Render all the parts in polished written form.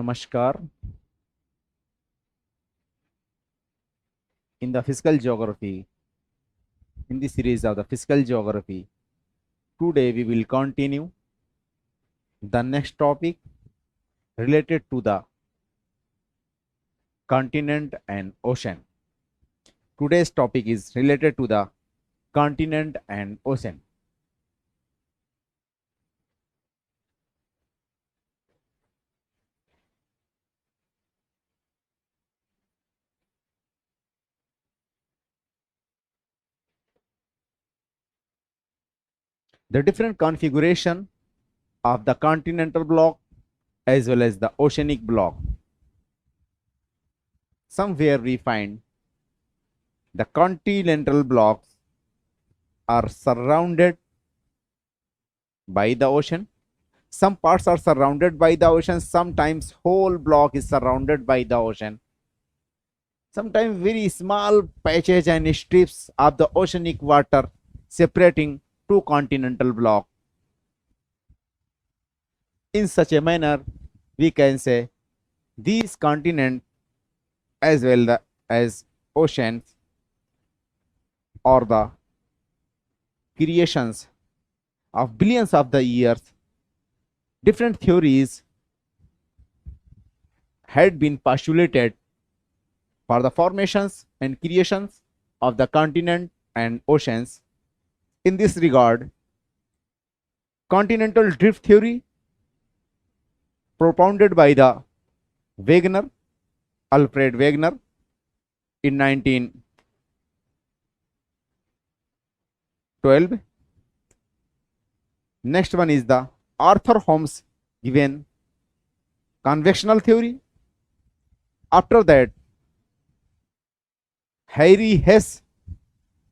Namaskar. In the physical geography, in the series of the physical geography, today we will continue the next topic related to the continent and ocean. Today's topic is related to the continent and ocean. The different configuration of the continental block as well as the oceanic block. Somewhere we find the continental blocks are surrounded by the ocean. Some parts are surrounded by the ocean. Sometimes whole block is surrounded by the ocean. Sometimes very small patches and strips of the oceanic water separating two continental blocks. In such a manner, we can say these continents as well as oceans are the creations of billions of the years. Different theories had been postulated for the formations and creations of the continent and oceans. In this regard, continental drift theory propounded by the Wegener, Alfred Wegener in 1912. Next one is the Arthur Holmes given convectional theory. After that, Harry Hess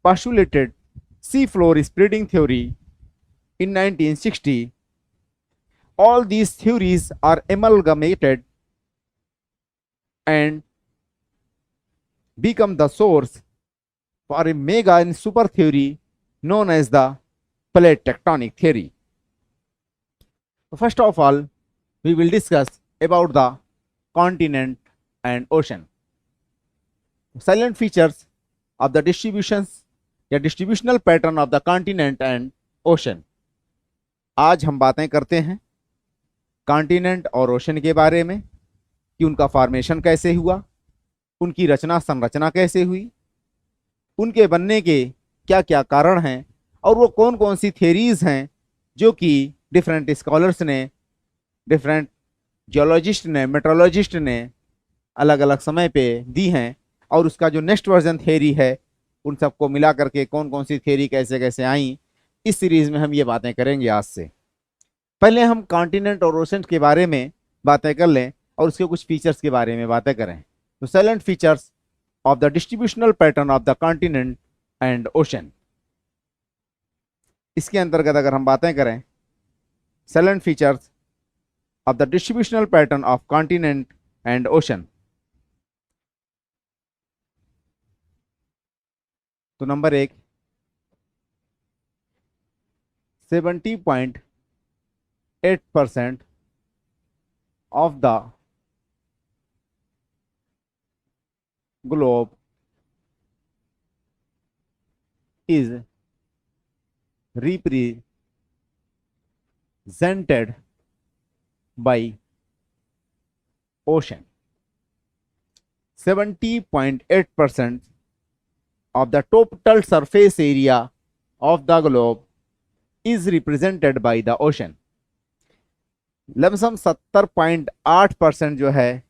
postulated seafloor spreading theory in 1960. All these theories are amalgamated and become the source for a mega and super theory known as the plate tectonic theory. First of all, we will discuss about the continent and ocean. Silent features of the distributions या distributional pattern of the continent and ocean. आज हम बातें करते हैं continent और ocean के बारे में कि उनका फॉर्मेशन कैसे हुआ, उनकी रचना संरचना कैसे हुई, उनके बनने के क्या क्या कारण हैं और वो कौन कौन सी थेरीज हैं जो कि डिफरेंट स्कॉलर्स ने, डिफरेंट जियोलॉजिस्ट ने, मेट्रोलॉजिस्ट ने अलग अलग समय पे दी हैं, और उसका जो नेक्स्ट वर्जन थेरी है उन सबको मिला करके कौन कौन सी थेरी कैसे कैसे आई, इस सीरीज में हम ये बातें करेंगे। आज से पहले हम कॉन्टिनेंट और ओशन के बारे में बातें कर लें और उसके कुछ फीचर्स के बारे में बातें करें। तो salient features of the distributional pattern of the continent and ocean, इसके अंतर्गत अगर हम बातें करें salient features of the distributional pattern of continent and ocean, तो number 1, 70.8% of the globe is represented by ocean. 70.8% of the total surface area of the globe is represented by the ocean. Lump sum 70.8% जो है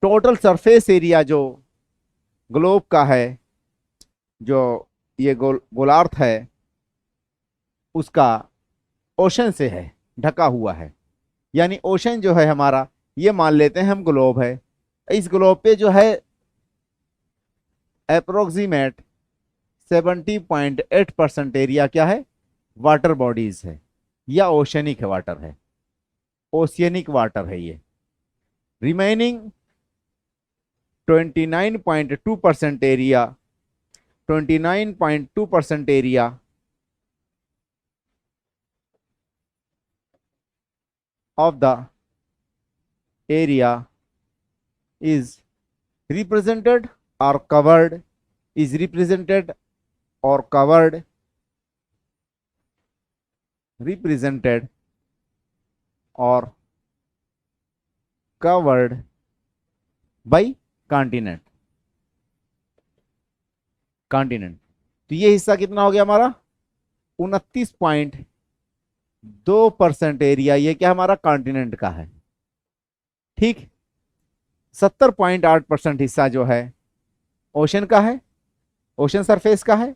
total surface area जो globe का है, जो ये गोलार्थ है, उसका ओशन से है, ढका हुआ है। यानी ओशन जो है हमारा, ये मान लेते हैं हम ग्लोब है, इस ग्लोब पे जो है अप्रोक्सीमेट 70.8% एरिया क्या है, वाटर बॉडीज है या ओशनिक वाटर है, ओशियनिक वाटर है ये। Remaining 29.2% area, 29.2% area of the area is represented or covered, is represented or covered, represented or covered by continent. Continent. तो ये हिस्सा कितना हो गया हमारा 29.2% एरिया, ये क्या हमारा कॉन्टिनेंट का है। ठीक, 70.8% हिस्सा जो है ओशन का है, ओशन सरफेस का है,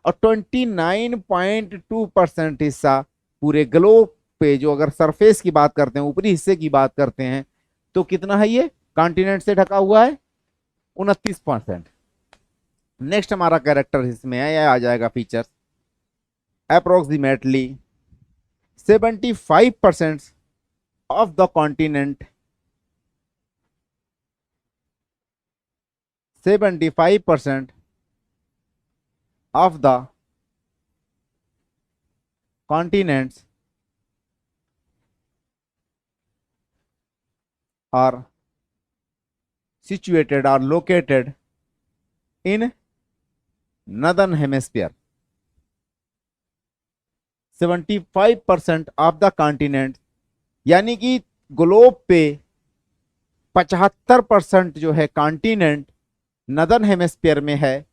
और 29.2% हिस्सा पूरे ग्लोब पे, जो अगर सरफेस की बात करते हैं, ऊपरी हिस्से की बात करते हैं, तो कितना है ये कॉन्टिनेंट से ढका हुआ है 29%। नेक्स्ट हमारा कैरेक्टर इसमें है, यह आ जाएगा features. Approximately 75% of the continent, 75% of the continents are situated or located in northern hemisphere. 75% of the continent, यानी कि ग्लोब पे 75% जो है कॉन्टिनेंट नदर्न हेमिस्फीयर में है।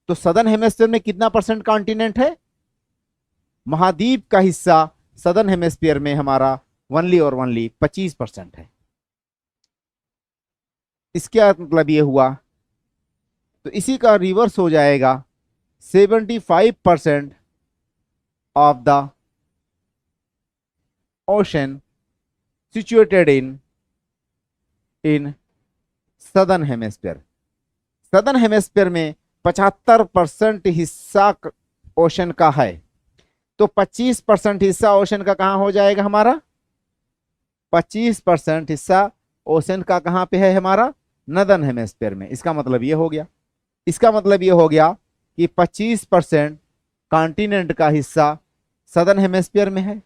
तो सदर्न हेमिस्फीयर में कितना परसेंट कॉन्टिनेंट है? महाद्वीप का हिस्सा सदर्न हेमिस्फीयर में हमारा ओनली और ओनली 25% है। इसका मतलब ये हुआ, तो इसी का रिवर्स हो जाएगा, 75% of the ocean situated in southern hemisphere. Southern hemisphere में 75% हिस्सा ओशन का है, तो 25% हिस्सा ओशन का कहां हो जाएगा हमारा? 25% हिस्सा ओशन का कहां पे है हमारा? नदर्न हेमिस्फीयर में। इसका मतलब ये हो गया, इसका मतलब ये हो गया कि 25% कॉन्टिनेंट का हिस्सा सदर्न हेमिस्फीयर में है।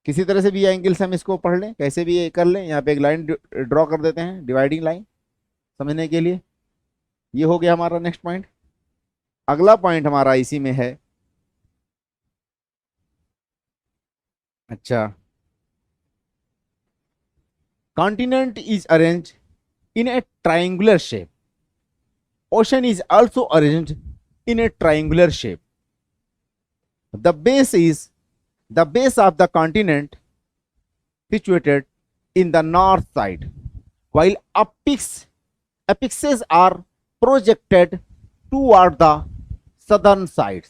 किसी तरह से भी एंगल से हम इसको पढ़ लें, कैसे भी ये कर लें। यहाँ पे एक लाइन ड्रॉ कर देते हैं, डिवाइडिंग लाइन, समझने के लिए। ये हो गया हमारा नेक्स्ट पॉइंट। अगला पॉइंट हमारा इसी में है। अच्छा, continent is arranged in a triangular shape. Ocean is also arranged in a triangular shape. The base of the continent situated in the north side, while apexes are projected toward the southern sides.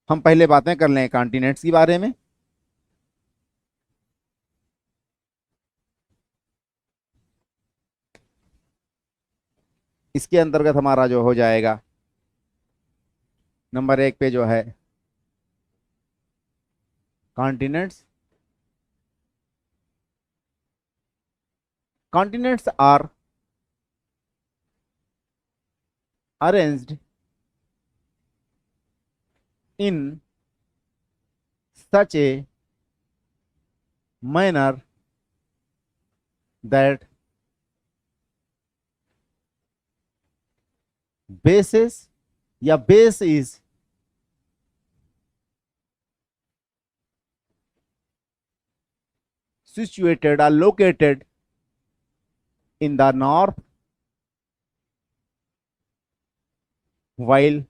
हम पहले बातें कर लें continents के बारे में। इसके अंतर्गत हमारा जो हो जाएगा, नंबर 1 पे जो है continents. Continents are arranged in such a manner that bases या base is situated or located in the north, while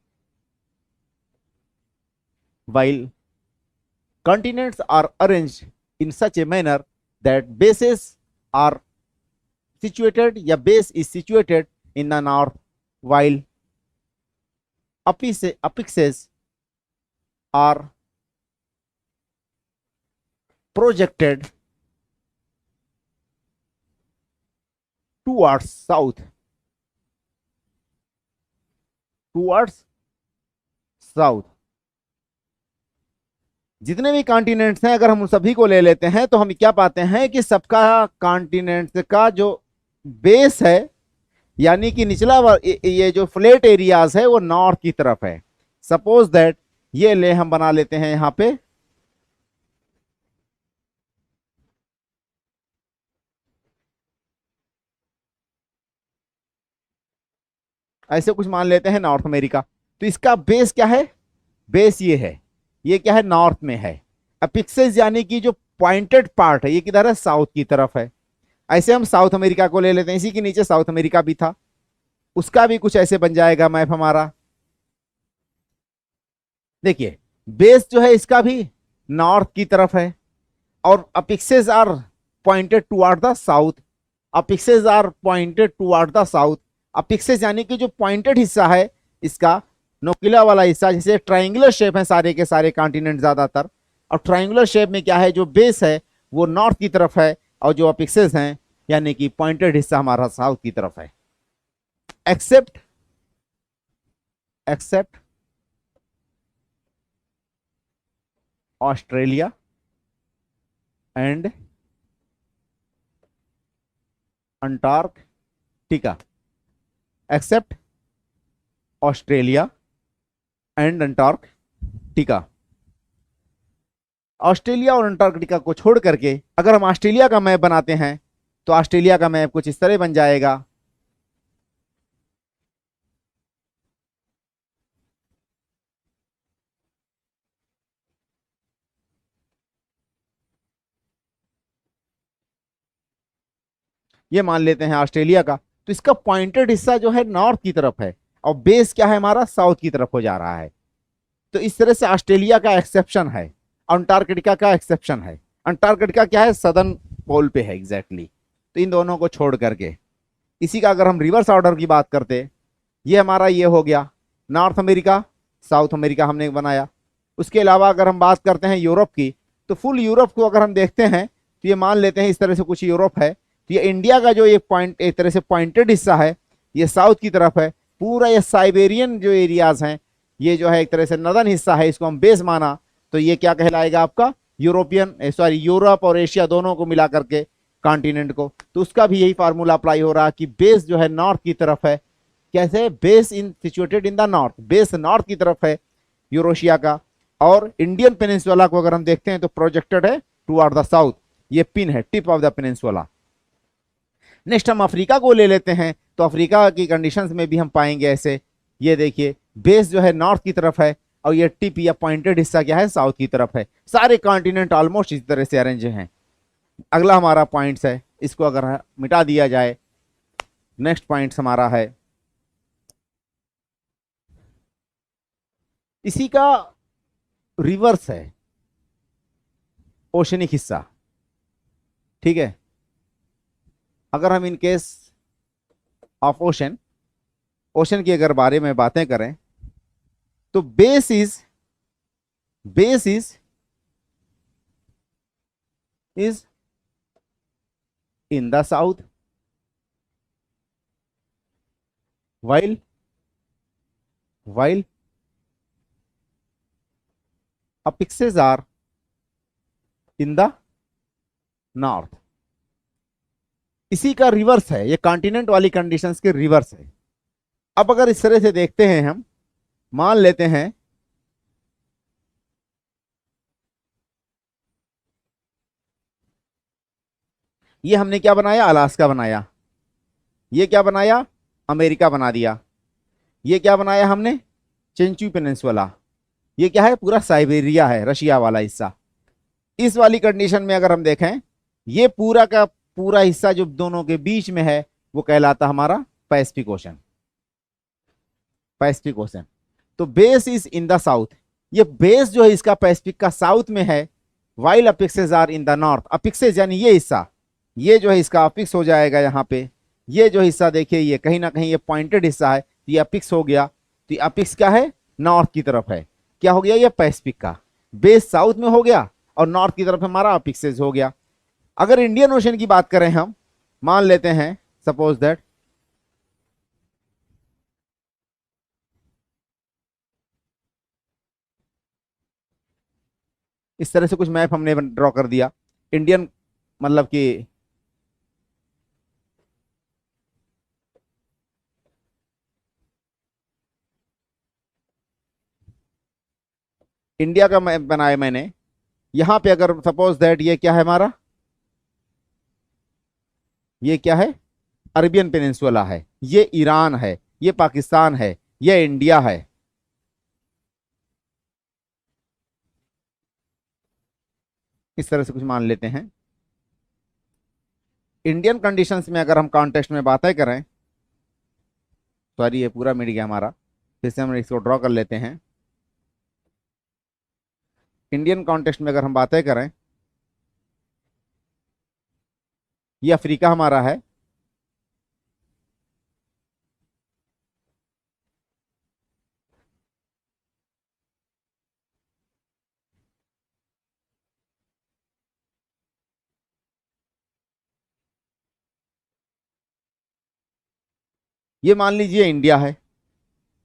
continents are arranged in such a manner that bases are situated या base is situated in the north, while apexes are projected towards south, जितने भी continents हैं अगर हम उन सभी को ले लेते हैं तो हम क्या पाते हैं कि सबका कॉन्टिनेंट्स का जो बेस है, यानी कि निचला ये जो फ्लैट एरियाज है वो नॉर्थ की तरफ है। सपोज दैट ये ले हम बना लेते हैं यहां पे ऐसे कुछ मान लेते हैं नॉर्थ अमेरिका। तो इसका बेस क्या है, बेस ये है, ये क्या है, नॉर्थ में है। अपिक्सेस यानी कि जो पॉइंटेड पार्ट है ये किधर है, साउथ की तरफ है। ऐसे हम साउथ अमेरिका को ले लेते हैं, इसी के नीचे साउथ अमेरिका भी था, उसका भी कुछ ऐसे बन जाएगा मैप हमारा। देखिए बेस जो है इसका भी नॉर्थ की तरफ है, और apexes are pointed toward the south. Apexes are pointed toward the south. Apexes यानी कि जो पॉइंटेड हिस्सा है इसका, नोकिला वाला हिस्सा, जैसे ट्रायंगुलर शेप है सारे के सारे कॉन्टिनेंट ज्यादातर, और ट्रायंगुलर शेप में क्या है, जो बेस है वो नॉर्थ की तरफ है, और जो अपिक्सेस हैं यानी कि पॉइंटेड हिस्सा हमारा साउथ की तरफ है। Except except Australia and Antarctica. Except Australia and Antarctica. Australia और अंटार्कटिका को छोड़ करके अगर हम ऑस्ट्रेलिया का मैप बनाते हैं तो ऑस्ट्रेलिया का मैप कुछ इस तरह बन जाएगा। ये मान लेते हैं ऑस्ट्रेलिया का, तो इसका पॉइंटेड हिस्सा जो है नॉर्थ की तरफ है, और बेस क्या है हमारा, साउथ की तरफ हो जा रहा है। तो इस तरह से ऑस्ट्रेलिया का एक्सेप्शन है, अंटार्कटिका का एक्सेप्शन है। अंटार्कटिका क्या है, सदर्न पोल पे है एग्जैक्टली। तो इन दोनों को छोड़ करके इसी का अगर हम रिवर्स ऑर्डर की बात करते, ये हमारा ये हो गया नॉर्थ अमेरिका, साउथ अमेरिका हमने बनाया। उसके अलावा अगर हम बात करते हैं यूरोप की, तो फुल यूरोप को अगर हम देखते हैं तो ये मान लेते हैं इस तरह से कुछ यूरोप है। तो ये इंडिया का जो एक पॉइंट एक तरह से पॉइंटेड हिस्सा है ये साउथ की तरफ है। पूरा ये साइबेरियन जो एरियाज हैं ये जो है एक तरह से नदर्न हिस्सा है, इसको हम बेस माना तो ये क्या कहलाएगा आपका, यूरोपियन सॉरी यूरोप और एशिया दोनों को मिला करके कॉन्टिनेंट को। तो उसका भी यही फार्मूला अप्लाई हो रहा कि बेस जो है नॉर्थ की तरफ है। कैसे, base in situated in the north, base north की तरफ है यूरोशिया का। और इंडियन पेनिनसुला को अगर हम देखते हैं तो प्रोजेक्टेड है टुवर्ड द साउथ, ये पिन है, tip of the peninsula. Next हम अफ्रीका को ले लेते हैं, तो अफ्रीका की कंडीशंस में भी हम पाएंगे ऐसे, ये देखिए बेस जो है नॉर्थ की तरफ है और ये टिप या पॉइंटेड हिस्सा क्या है, साउथ की तरफ है। सारे कॉन्टिनेंट ऑलमोस्ट इस तरह से अरेंज हैं। अगला हमारा पॉइंट्स है, इसको अगर मिटा दिया जाए, नेक्स्ट पॉइंट्स हमारा है इसी का रिवर्स है, ओशनिक हिस्सा। ठीक है, अगर हम in case of ocean, ocean की अगर बारे में बातें करें तो base is in the south, while apexes are in the north. इसी का रिवर्स है, ये कॉन्टिनेंट वाली कंडीशंस के रिवर्स है। अब अगर इस तरह से देखते हैं हम, मान लेते हैं ये हमने क्या बनाया, अलास्का बनाया, ये क्या बनाया, अमेरिका बना दिया, ये क्या बनाया हमने, चेंचू पेनिनसुला, ये क्या है, पूरा साइबेरिया है, रशिया वाला हिस्सा। इस वाली कंडीशन में अगर हम देखें, ये पूरा का पूरा हिस्सा जो दोनों के बीच में है वो कहलाता हमारा पैसिफिक ओशन, पैसिफिक ओशन। तो base is in the south, ये बेस जो है इसका पैसिफिक का साउथ में है, while apexes are in the north. Apexes यानी ये हिस्सा, ये जो है इसका अपिक्स हो जाएगा यहाँ पे। ये जो हिस्सा देखिए ये कहीं ना कहीं ये पॉइंटेड हिस्सा है, तो ये अपिक्स हो गया। तो ये अपिक्स क्या है, नॉर्थ की तरफ है। क्या हो गया, ये पैसिफिक का बेस साउथ में हो गया और नॉर्थ की तरफ हमारा अपिक्सेस हो गया। अगर इंडियन ओशन की बात करें हम, मान लेते हैं सपोज दैट इस तरह से कुछ मैप हमने ड्रॉ कर दिया इंडियन, मतलब कि इंडिया का मैप बनाया मैंने। यहां पे अगर सपोज दैट ये क्या है हमारा, ये क्या है, अरबियन पेनिनसुला है, ये ईरान है, ये पाकिस्तान है, ये इंडिया है। इस तरह से कुछ मान लेते हैं। इंडियन कंडीशंस में अगर हम कॉन्टेक्स्ट में बातें करें, सॉरी ये पूरा मिट गया हमारा, फिर से हम इसको ड्रॉ कर लेते हैं। इंडियन कॉन्टेक्स्ट में अगर हम बातें करें, ये अफ्रीका हमारा है, ये मान लीजिए इंडिया है।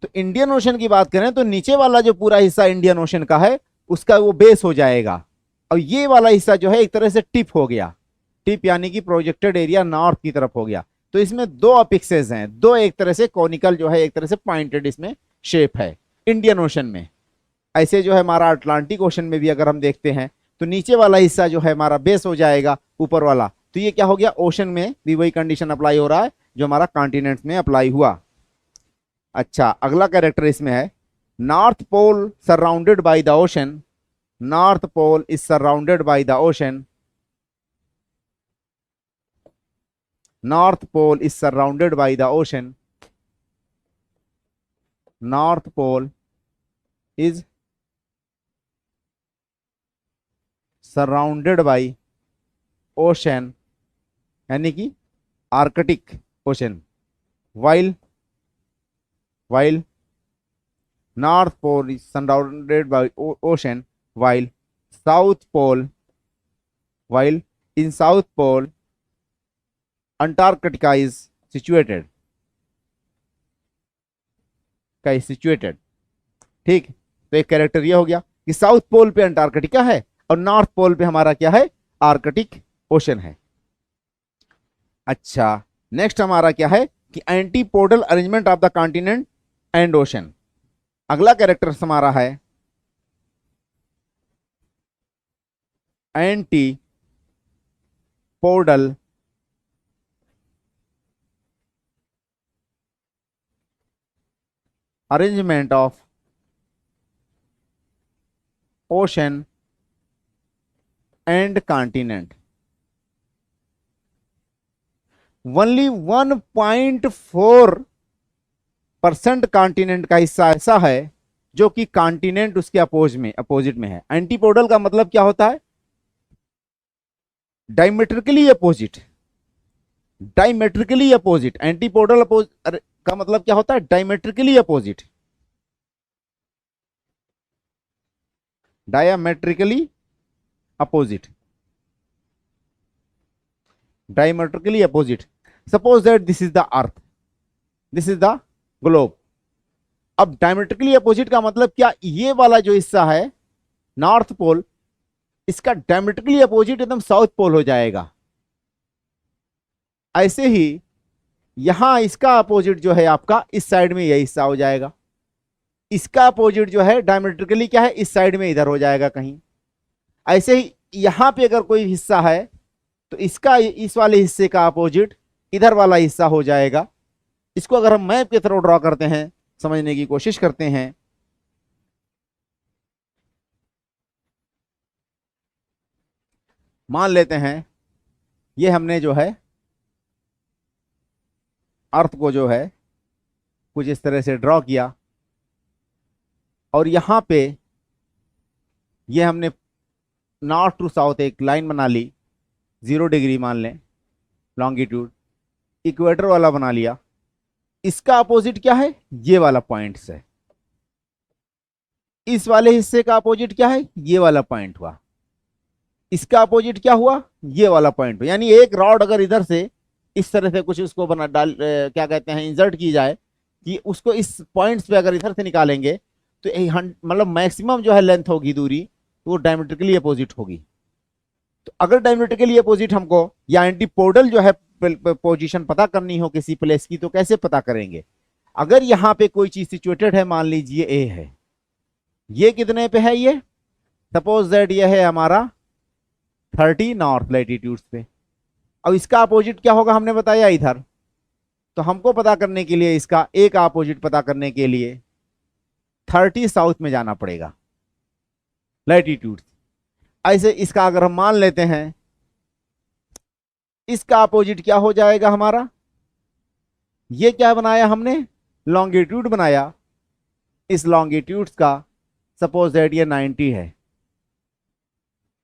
तो इंडियन ओशन की बात करें तो नीचे वाला जो पूरा हिस्सा इंडियन ओशन का है उसका वो बेस हो जाएगा, और ये वाला हिस्सा जो है एक तरह से टिप हो गया। टिप यानी कि प्रोजेक्टेड एरिया नॉर्थ की तरफ हो गया। तो इसमें दो अपिक्सेस हैं, दो एक तरह से कॉनिकल जो है, एक तरह से पॉइंटेड इसमें शेप है इंडियन ओशन में। ऐसे जो है हमारा अटलांटिक ओशन में भी अगर हम देखते हैं तो नीचे वाला हिस्सा जो है हमारा बेस हो जाएगा ऊपर वाला। तो ये क्या हो गया, ओशन में भी वही कंडीशन अप्लाई हो रहा है जो हमारा कॉन्टिनेंट्स में अप्लाई हुआ। अच्छा, अगला कैरेक्टर इसमें है north pole surrounded by the ocean. North pole is surrounded by the ocean. North pole is surrounded by the ocean. North pole is surrounded by ocean, यानी कि Arctic ocean. While North Pole is surrounded by ocean, while South Pole, while in South Pole, Antarctica is situated. ठीक, तो एक character ये हो गया कि south pole पे अंटार्कटिका है और नॉर्थ पोल पे हमारा क्या है, आर्कटिक ओशन है। अच्छा, नेक्स्ट हमारा क्या है कि antipodal arrangement of the continent and ocean. अगला कैरेक्टर हमारा है antipodal arrangement of ocean and continent. Only 1.4% continent का हिस्सा ऐसा है जो कि कॉन्टिनेंट उसके अपोजिट में है। एंटीपोडल का मतलब क्या होता है, diametrically opposite. Diametrically opposite, antipodal का मतलब क्या होता है, diametrically opposite. Diametrically opposite, diametrically opposite. Suppose that this is the earth, this is the globe. अब डायमेट्रिकली अपोजिट का मतलब क्या, ये वाला जो हिस्सा है नॉर्थ पोल, इसका डायमेट्रिकली अपोजिट एकदम साउथ पोल हो जाएगा। ऐसे ही यहां इसका अपोजिट जो है आपका इस साइड में यह हिस्सा हो जाएगा। इसका अपोजिट जो है डायमेट्रिकली क्या है, इस साइड में इधर हो जाएगा कहीं। ऐसे ही यहां पे अगर कोई हिस्सा है तो इसका इस वाले हिस्से का अपोजिट इधर वाला हिस्सा हो जाएगा। इसको अगर हम मैप के थ्रू ड्रॉ करते हैं, समझने की कोशिश करते हैं, मान लेते हैं ये हमने जो है अर्थ को जो है कुछ इस तरह से ड्रॉ किया, और यहां पे ये हमने नॉर्थ टू साउथ एक लाइन बना ली, 0 डिग्री मान लें लॉन्गिट्यूड, इक्वेटर वाला बना लिया। इसका अपोजिट क्या है, ये वाला पॉइंट है। इस वाले हिस्से का अपोजिट क्या है, ये वाला पॉइंट हुआ। इसका अपोजिट क्या हुआ, ये वाला पॉइंट हुआ। यानी एक रॉड अगर इधर से इस तरह से कुछ उसको बना डाल क्या कहते हैं, इंसर्ट की जाए, कि उसको इस पॉइंट्स पे अगर इधर से निकालेंगे तो मतलब मैक्सिमम जो है लेंथ होगी दूरी, तो वो डायमेट्रिकली अपोजिट होगी। तो अगर डायमेट्रिकली अपोजिट हमको या एंटीपोडल जो है पोजीशन पता करनी हो किसी प्लेस की, तो कैसे पता करेंगे। अगर यहाँ पे कोई चीज सिचुएटेड है, मान लीजिए ए है, ये कितने पे है, ये सपोज दैट ये है हमारा 30 नॉर्थ लैटिट्यूड्स पे। अब इसका अपोजिट क्या होगा, हमने बताया इधर, तो हमको पता करने के लिए इसका एक अपोजिट पता करने के लिए 30 साउथ में जाना पड़ेगा लैटिट्यूड। ऐसे इसका अगर हम मान लेते हैं, इसका अपोजिट क्या हो जाएगा हमारा, ये क्या बनाया हमने, लॉन्गिट्यूड बनाया। इस लॉन्गिट्यूड का सपोज दैट ये 90 है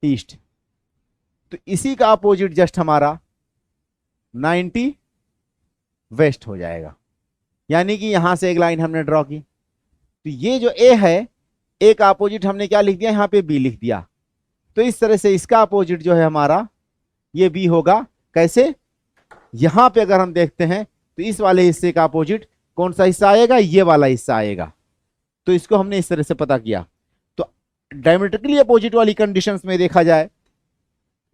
ईस्ट, तो इसी का अपोजिट जस्ट हमारा 90 वेस्ट हो जाएगा। यानी कि यहां से एक लाइन हमने ड्रॉ की, तो ये जो ए है, ए का अपोजिट हमने क्या लिख दिया, यहां पे बी लिख दिया। तो इस तरह से इसका अपोजिट जो है हमारा ये बी होगा। कैसे, यहां पे अगर हम देखते हैं तो इस वाले हिस्से का अपोजिट कौन सा हिस्सा आएगा, ये वाला हिस्सा आएगा। तो इसको हमने इस तरह से पता किया। तो डायमेट्रिकली अपोजिट वाली कंडीशंस में देखा जाए,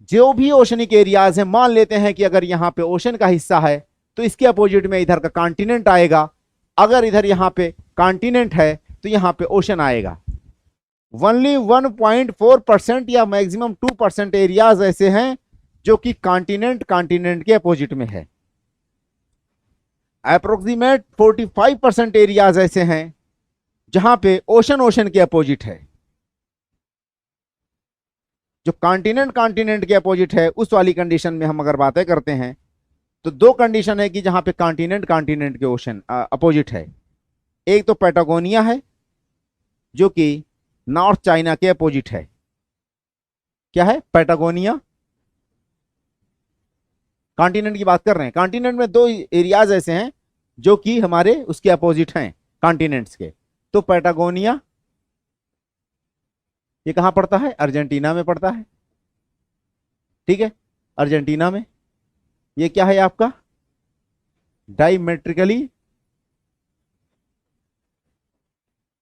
जो भी ओशनिक एरियाज है, मान लेते हैं कि अगर यहां पे ओशन का हिस्सा है तो इसके अपोजिट में इधर का कॉन्टिनेंट आएगा। अगर इधर यहां पे कॉन्टिनेंट है तो यहां पे ओशन आएगा। ओनली 1.4% या मैक्सिमम 2% एरियाज ऐसे हैं जो कि कॉन्टिनेंट के अपोजिट में है। अप्रोक्सीमेट 45% एरियाज ऐसे हैं जहां पे ओशन के अपोजिट है। जो कॉन्टिनेंट के अपोजिट है, उस वाली कंडीशन में हम अगर बातें करते हैं तो दो कंडीशन है कि जहां पे कॉन्टिनेंट के ओशन अपोजिट है। एक तो पैटागोनिया है जो कि नॉर्थ चाइना के अपोजिट है। क्या है, पैटागोनिया। कॉन्टिनेंट की बात कर रहे हैं, कॉन्टिनेंट में दो एरियाज ऐसे हैं जो कि हमारे उसके अपोजिट हैं कॉन्टिनेंट्स के। तो पैटागोनिया ये कहां पड़ता है, अर्जेंटीना में पड़ता है। ठीक है, अर्जेंटीना में। ये क्या है आपका, diametrically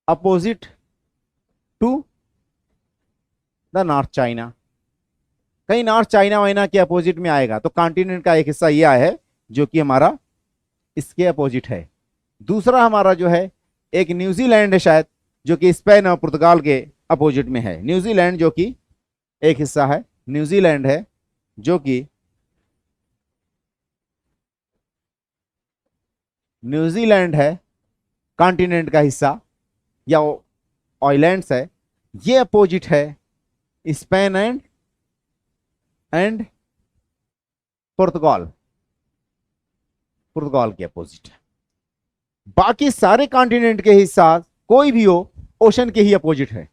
opposite to the north China. कहीं नॉर्थ चाइना वाइना के अपोजिट में आएगा। तो कॉन्टिनेंट का एक हिस्सा यह है जो कि हमारा इसके अपोजिट है। दूसरा हमारा जो है एक न्यूजीलैंड है शायद, जो कि स्पेन और पुर्तगाल के अपोजिट में है। न्यूजीलैंड जो कि एक हिस्सा है, न्यूजीलैंड है जो कि न्यूजीलैंड है कॉन्टिनेंट का हिस्सा या आइलैंड्स है। ये अपोजिट है स्पेन एंड पुर्तगाल के अपोजिट है। बाकी सारे कॉन्टिनेंट के हिस्सा कोई भी हो ओशन के ही अपोजिट है।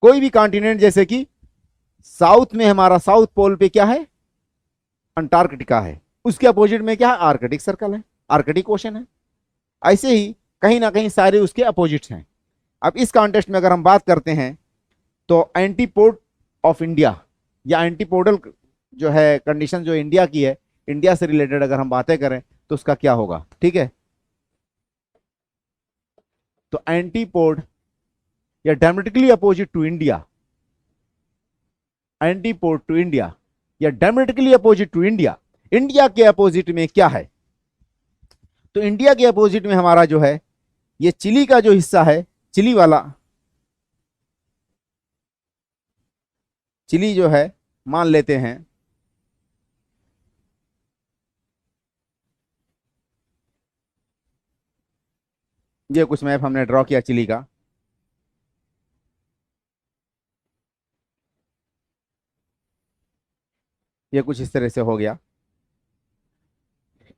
कोई भी कॉन्टिनेंट, जैसे कि साउथ में हमारा साउथ पोल पे क्या है, अंटार्कटिका है, उसके अपोजिट में क्या है, आर्कटिक सर्कल है, आर्कटिक ओशन है। ऐसे ही कहीं ना कहीं सारे उसके अपोजिट्स हैं। अब इस कॉन्टेक्स्ट में अगर हम बात करते हैं तो एंटीपोड ऑफ इंडिया या एंटीपोडल जो है कंडीशन जो इंडिया की है, इंडिया से रिलेटेड अगर हम बातें करें तो उसका क्या होगा। ठीक है, तो एंटीपोड या diametrically opposite to India, antipode to India या diametrically opposite to India, India के अपोजिट में क्या है। तो इंडिया के अपोजिट में हमारा जो है ये चिली का जो हिस्सा है, चिली वाला, चिली जो है मान लेते हैं ये कुछ मैप हमने ड्रॉ किया चिली का। ये कुछ इस तरह से हो गया।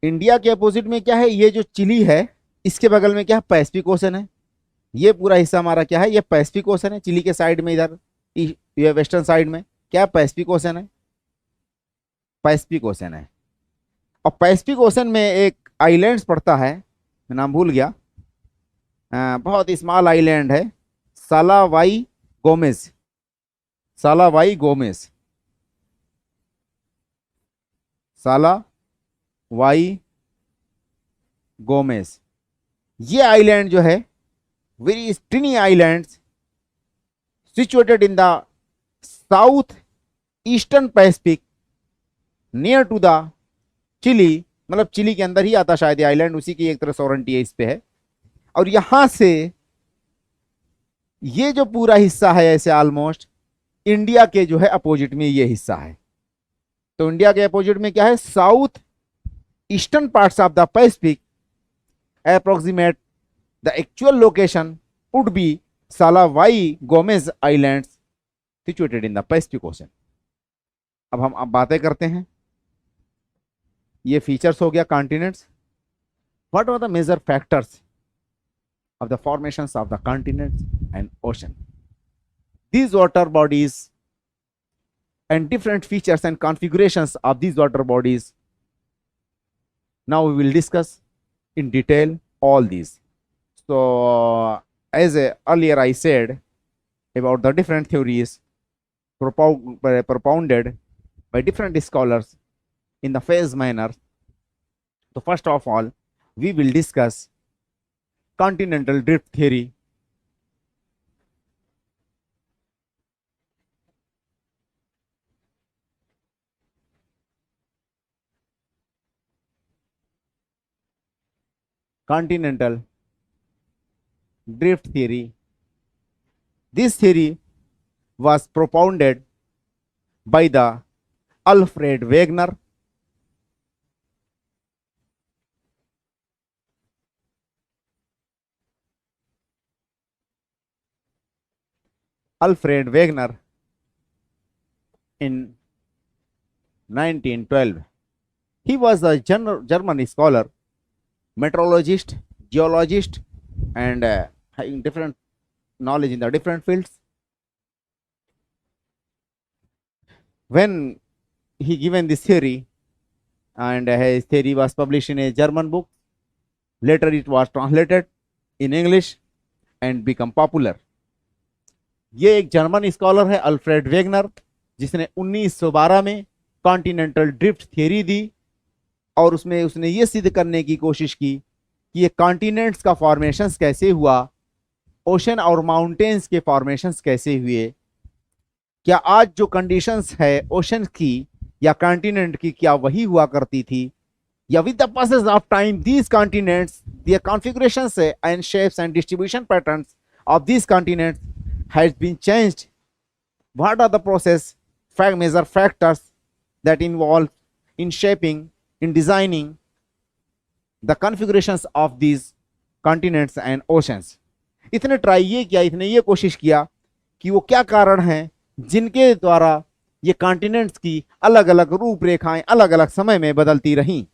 इंडिया के अपोजिट में क्या है, ये जो चिली है इसके बगल में क्या है, पैसिफिक ओशन है। ये पूरा हिस्सा हमारा क्या है, ये पैसिफिक ओशन है। चिली के साइड में इधर ये वेस्टर्न साइड में क्या पैसिफिक ओशन है, पैसिफिक ओशन है। और पैसिफिक ओशन में एक आइलैंड्स पड़ता है, मैं नाम भूल गया, बहुत स्मॉल आइलैंड है, Sala y Gomez, Sala y Gomez, Sala y Gomez. ये आइलैंड जो है very tiny islands situated in the south eastern Pacific near to the Chile, मतलब चिली के अंदर ही आता शायद ये आइलैंड, उसी की एक तरह सॉवरेंटी है इस पे है। और यहां से ये जो पूरा हिस्सा है ऐसे ऑलमोस्ट इंडिया के जो है अपोजिट में ये हिस्सा है। तो इंडिया के अपोजिट में क्या है, south eastern parts of the Pacific approximate the actual location would be Salawai Gomez Islands situated in the Pacific Ocean. अब बातें करते हैं, ये फीचर्स हो गया continents. What are the major factors of the formations of the continents and ocean? These water bodies and different features and configurations of these water bodies, now we will discuss in detail all these. So as earlier I said about the different theories propounded by different scholars in the phase manner. So first of all, we will discuss continental drift theory. Continental drift theory. This theory was propounded by the Alfred Wegener. Alfred Wegener in 1912. He was a German scholar, meteorologist, geologist, and having different knowledge in the different fields. When he given this theory, and his theory was published in a German book, later it was translated in English and become popular. ये एक German scholar है Alfred Wegener, जिसने 1912 में continental drift theory दी और उसमें उसने ये सिद्ध करने की कोशिश की कि ये कॉन्टिनेंट्स का फॉर्मेशंस कैसे हुआ, ओशन और माउंटेन्स के फॉर्मेशंस कैसे हुए, क्या आज जो कंडीशंस है ओशन की या कॉन्टिनेंट की क्या वही हुआ करती थी, या with the passes of time these continents their configurations and shapes and distribution patterns of these continents has been changed. What are the major factors that involve in shaping, in designing the configurations of these continents and oceans? इतने try ये किया, इतने ये कोशिश किया कि वो क्या कारण हैं जिनके द्वारा ये कॉन्टिनेंट्स की अलग अलग रूपरेखाएं अलग अलग समय में बदलती रहीं,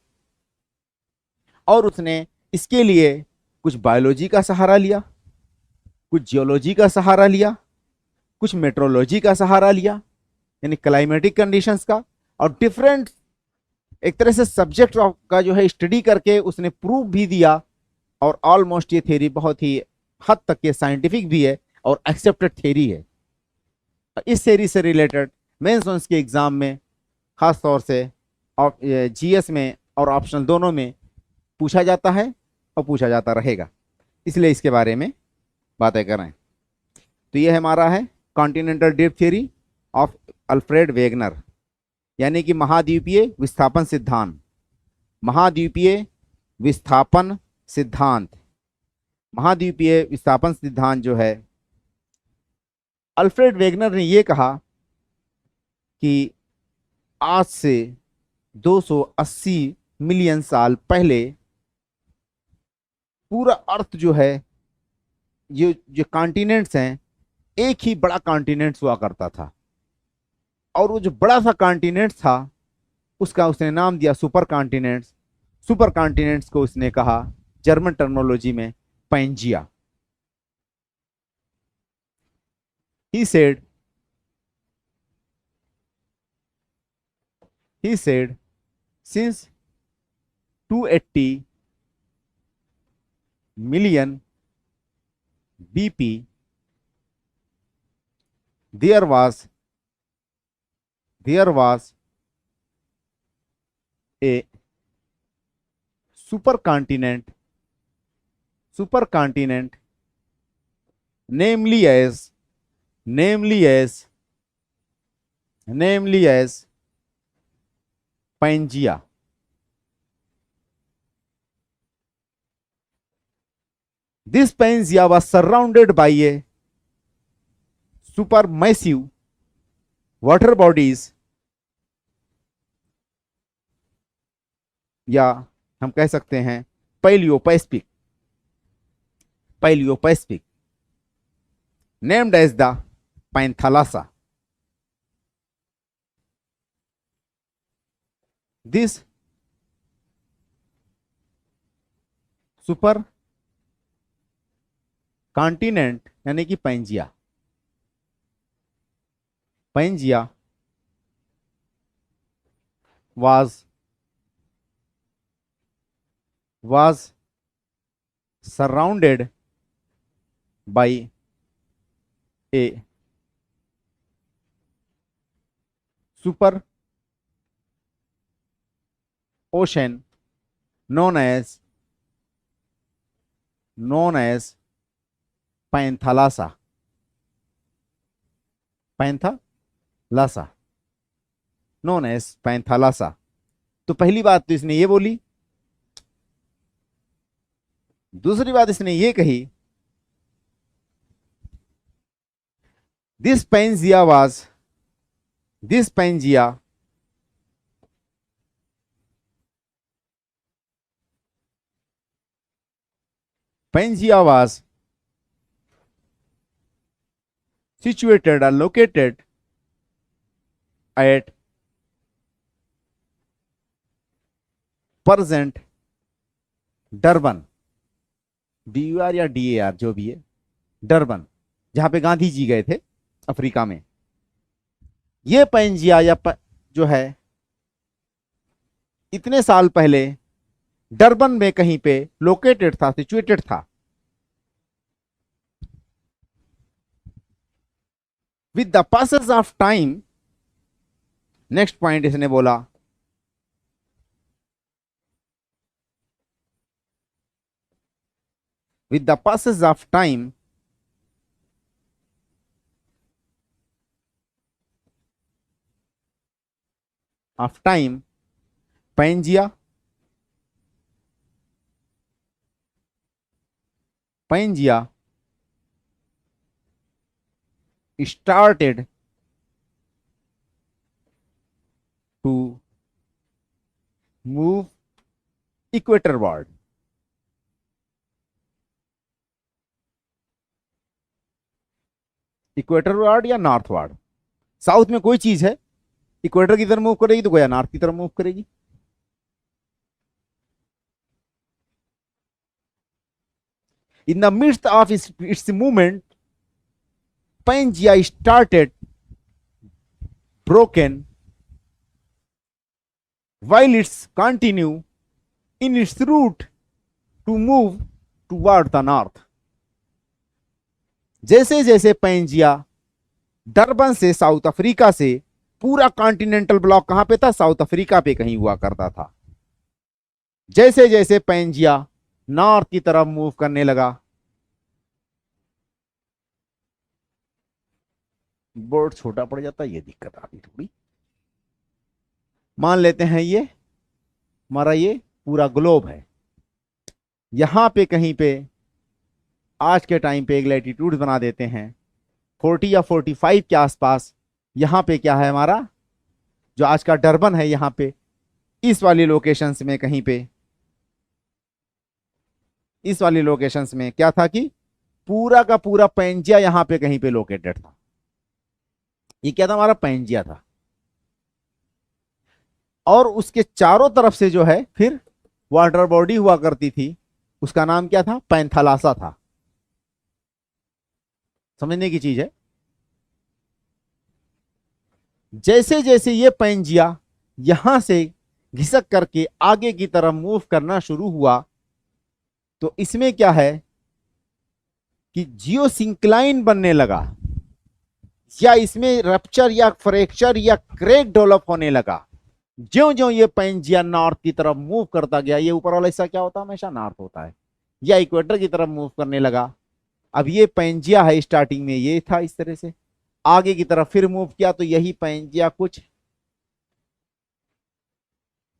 और उसने इसके लिए कुछ बायोलॉजी का सहारा लिया, कुछ जियोलॉजी का सहारा लिया, कुछ मेट्रोलॉजी का सहारा लिया यानी क्लाइमेटिक कंडीशंस का, और डिफरेंट एक तरह से सब्जेक्ट का जो है स्टडी करके उसने प्रूफ भी दिया. और ऑलमोस्ट ये थ्योरी बहुत ही हद तक ये साइंटिफिक भी है और एक्सेप्टेड थ्योरी है. इस थ्योरी से रिलेटेड मेंस के एग्जाम में खास तौर से जीएस में और ऑप्शनल दोनों में पूछा जाता है और पूछा जाता रहेगा, इसलिए इसके बारे में बातें करें. तो ये हमारा है continental drift theory of Alfred Wegener, यानी कि महाद्वीपीय विस्थापन सिद्धांत. महाद्वीपीय विस्थापन सिद्धांत, महाद्वीपीय विस्थापन सिद्धांत जो है, अल्फ्रेड वेगनर ने यह कहा कि आज से 280 मिलियन साल पहले पूरा अर्थ जो है, ये जो कॉन्टिनेंट्स हैं, एक ही बड़ा कॉन्टिनेंट्स हुआ करता था, और वो जो बड़ा सा कॉन्टिनेंट था उसका उसने नाम दिया सुपर कॉन्टिनेंट्स. सुपर कॉन्टिनेंट्स को उसने कहा जर्मन टर्मिनोलॉजी में Pangaea. he said since 280 million BP there was a supercontinent namely as Pangaea. This Pangaea was surrounded by a supermassive water bodies, या हम कह सकते हैं paleo Pacific. Paleopacific, named as the Panthalassa. This supercontinent यानी कि Pangaea was surrounded by a super ocean known as Panthalassa. Known as Panthalassa. तो पहली बात तो इसने ये बोली, दूसरी बात इसने ये कही, this Pangea was situated or located at present Durban, DUR या DAR जो भी है, डरबन, जहां पे गांधी जी गए थे अफ्रीका में। ये पैंजिया जो है इतने साल पहले डरबन में कहीं पे लोकेटेड था, सिचुएटेड था। With the passage of time, next point इसने बोला, with the passage of time, Pangea started to move equatorward. इक्वेटरवार्ड या नॉर्थवार्ड, साउथ में कोई चीज है इक्वेटर की तरफ मूव करेगी तो गोया नॉर्थ की तरफ मूव करेगी। In the midst of its movement, Pangea started broken while it's continue in its route to move toward the north. जैसे जैसे पैंजिया डरबन से, साउथ अफ्रीका से, पूरा कॉन्टिनेंटल ब्लॉक कहां पे था, साउथ अफ्रीका पे कहीं हुआ करता था। जैसे जैसे पैंजिया नॉर्थ की तरफ मूव करने लगा, बोर्ड छोटा पड़ जाता, ये दिक्कत आती थोड़ी। मान लेते हैं ये हमारा ये पूरा ग्लोब है, यहां पे कहीं पे आज के टाइम पे एक लैटिट्यूड बना देते हैं 40 या 45 के आसपास। यहां पे क्या है हमारा जो आज का डरबन है, यहां पे इस वाली लोकेशंस में कहीं पे, इस वाली लोकेशंस में क्या था कि पूरा का पूरा पैंजिया यहां पे कहीं पे लोकेटेड था। ये क्या था, हमारा पैंजिया था। और उसके चारों तरफ से जो है फिर वाटर बॉडी हुआ करती थी, उसका नाम क्या था, पैंथालासा था। समझने की चीज है। जैसे जैसे ये पैंजिया यहां से घिसक करके आगे की तरफ मूव करना शुरू हुआ, तो इसमें क्या है कि जियोसिंक्लाइन बनने लगा, या इसमें रप्चर या फ्रैक्चर या क्रैक डेवलप होने लगा। ज्यों ज्यों ये पैंजिया नॉर्थ की तरफ मूव करता गया, ये ऊपर वाला हिस्सा क्या होता है, हमेशा नॉर्थ होता है, या इक्वेटर की तरफ मूव करने लगा। अब ये पैंजिया है, स्टार्टिंग में ये था इस तरह से, आगे की तरफ फिर मूव किया तो यही पैंजिया कुछ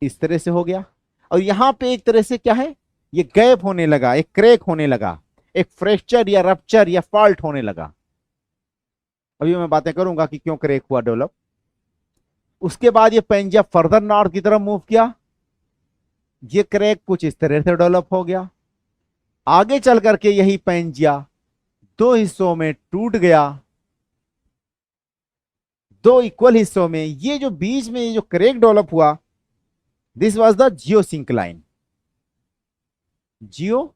इस तरह से हो गया। और यहां पे एक तरह से क्या है, ये गैप होने लगा, एक क्रैक होने लगा, एक फ्रैक्चर या रप्चर या फॉल्ट होने लगा। अभी मैं बातें करूंगा कि क्यों क्रैक हुआ डेवलप। उसके बाद ये पैंजिया फर्दर नॉर्थ की तरफ मूव किया, ये क्रैक कुछ इस तरह से डेवलप हो गया। आगे चल करके यही पैंजिया दो हिस्सों में टूट गया, दो इक्वल हिस्सों में। ये जो बीच में ये जो क्रेक डेवलप हुआ, this was the geosyncline, Jio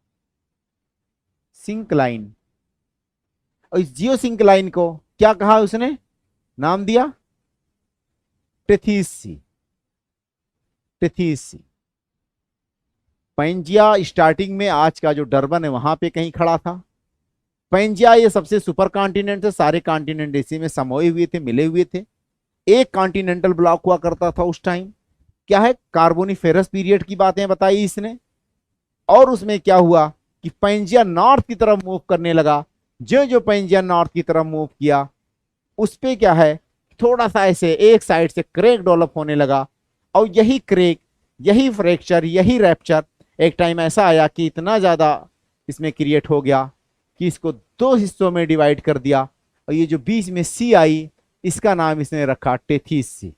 syncline. और इस जियोसिंक्लाइन को क्या कहा उसने, नाम दिया टेथीसी, टेथीसी। पैंजिया स्टार्टिंग में आज का जो डरबन है वहां पे कहीं खड़ा था। पैंजिया ये सबसे सुपर कॉन्टिनेंट थे, सारे कॉन्टिनेंट इसी में समोए हुए थे, मिले हुए थे। एक कॉन्टिनेंटल ब्लॉक हुआ करता था उस टाइम। क्या है, कार्बोनिफेरस पीरियड की बातें बताई इसने। और उसमें क्या हुआ कि पैंजिया नॉर्थ की तरफ मूव करने लगा। जो जो पैंजिया नॉर्थ की तरफ मूव किया उस पे क्या है, थोड़ा सा ऐसे एक साइड से क्रेक डेवलप होने लगा। और यही क्रेक, यही फ्रैक्चर, यही रैप्चर एक टाइम ऐसा आया कि इतना ज्यादा इसमें क्रिएट हो गया कि इसको दो हिस्सों में डिवाइड कर दिया। और ये जो बीच में सी आई, इसका नाम इसने रखा टेथीस सी।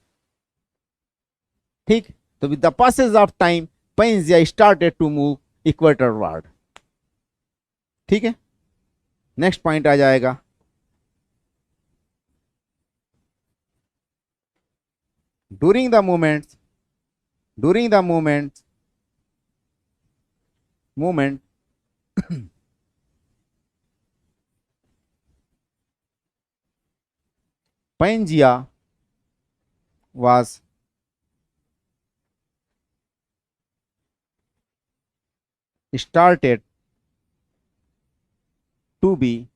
ठीक, तो with the passage of time Pangaea started to move equatorward. ठीक है, नेक्स्ट पॉइंट आ जाएगा, during the movement Pangea was started to be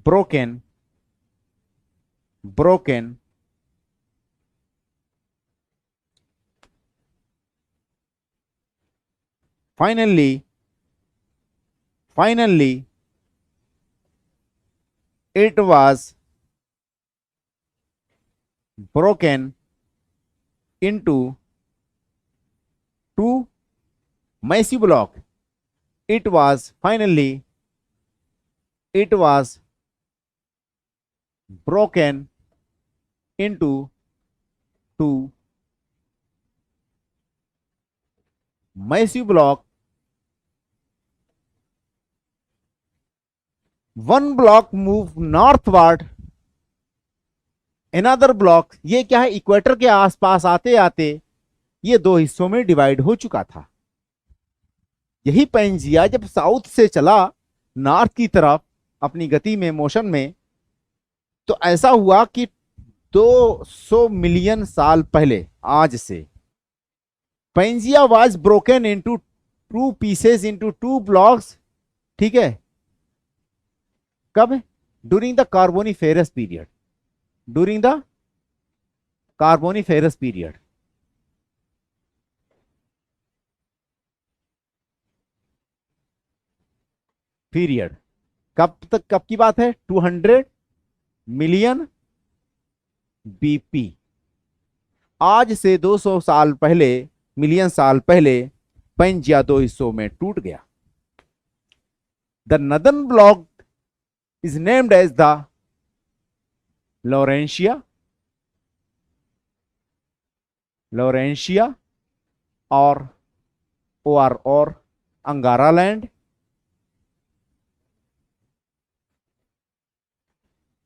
broken finally it was broken into two massive blocks. It was broken into two massive blocks. One block moved northward, another block, ये क्या है, equator के आसपास आते आते ये दो हिस्सों में डिवाइड हो चुका था। यही पैंजिया जब साउथ से चला नॉर्थ की तरफ अपनी गति में, मोशन में, तो ऐसा हुआ कि 200 मिलियन साल पहले आज से Pangaea was broken into two pieces, into two blocks. ठीक है, कब, during the Carboniferous period, during the Carboniferous period. कब तक, कब की बात है, 200 मिलियन बीपी। आज से 200 साल पहले, मिलियन साल पहले पैंजिया दो हिस्सों में टूट गया। The northern block is named as the Laurentia or Angara land,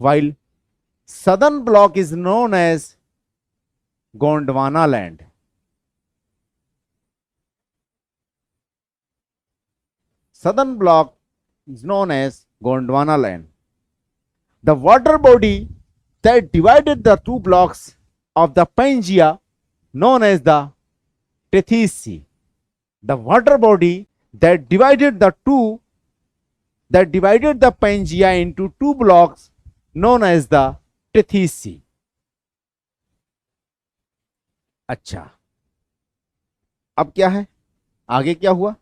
while southern block is known as Gondwana land. Southern block is known as Gondwana land. The water body that divided the two blocks of the Pangea known as the Tethys Sea. The water body that divided the Pangea into two blocks known as the Tethys Sea. अच्छा, अब क्या है, आगे क्या हुआ?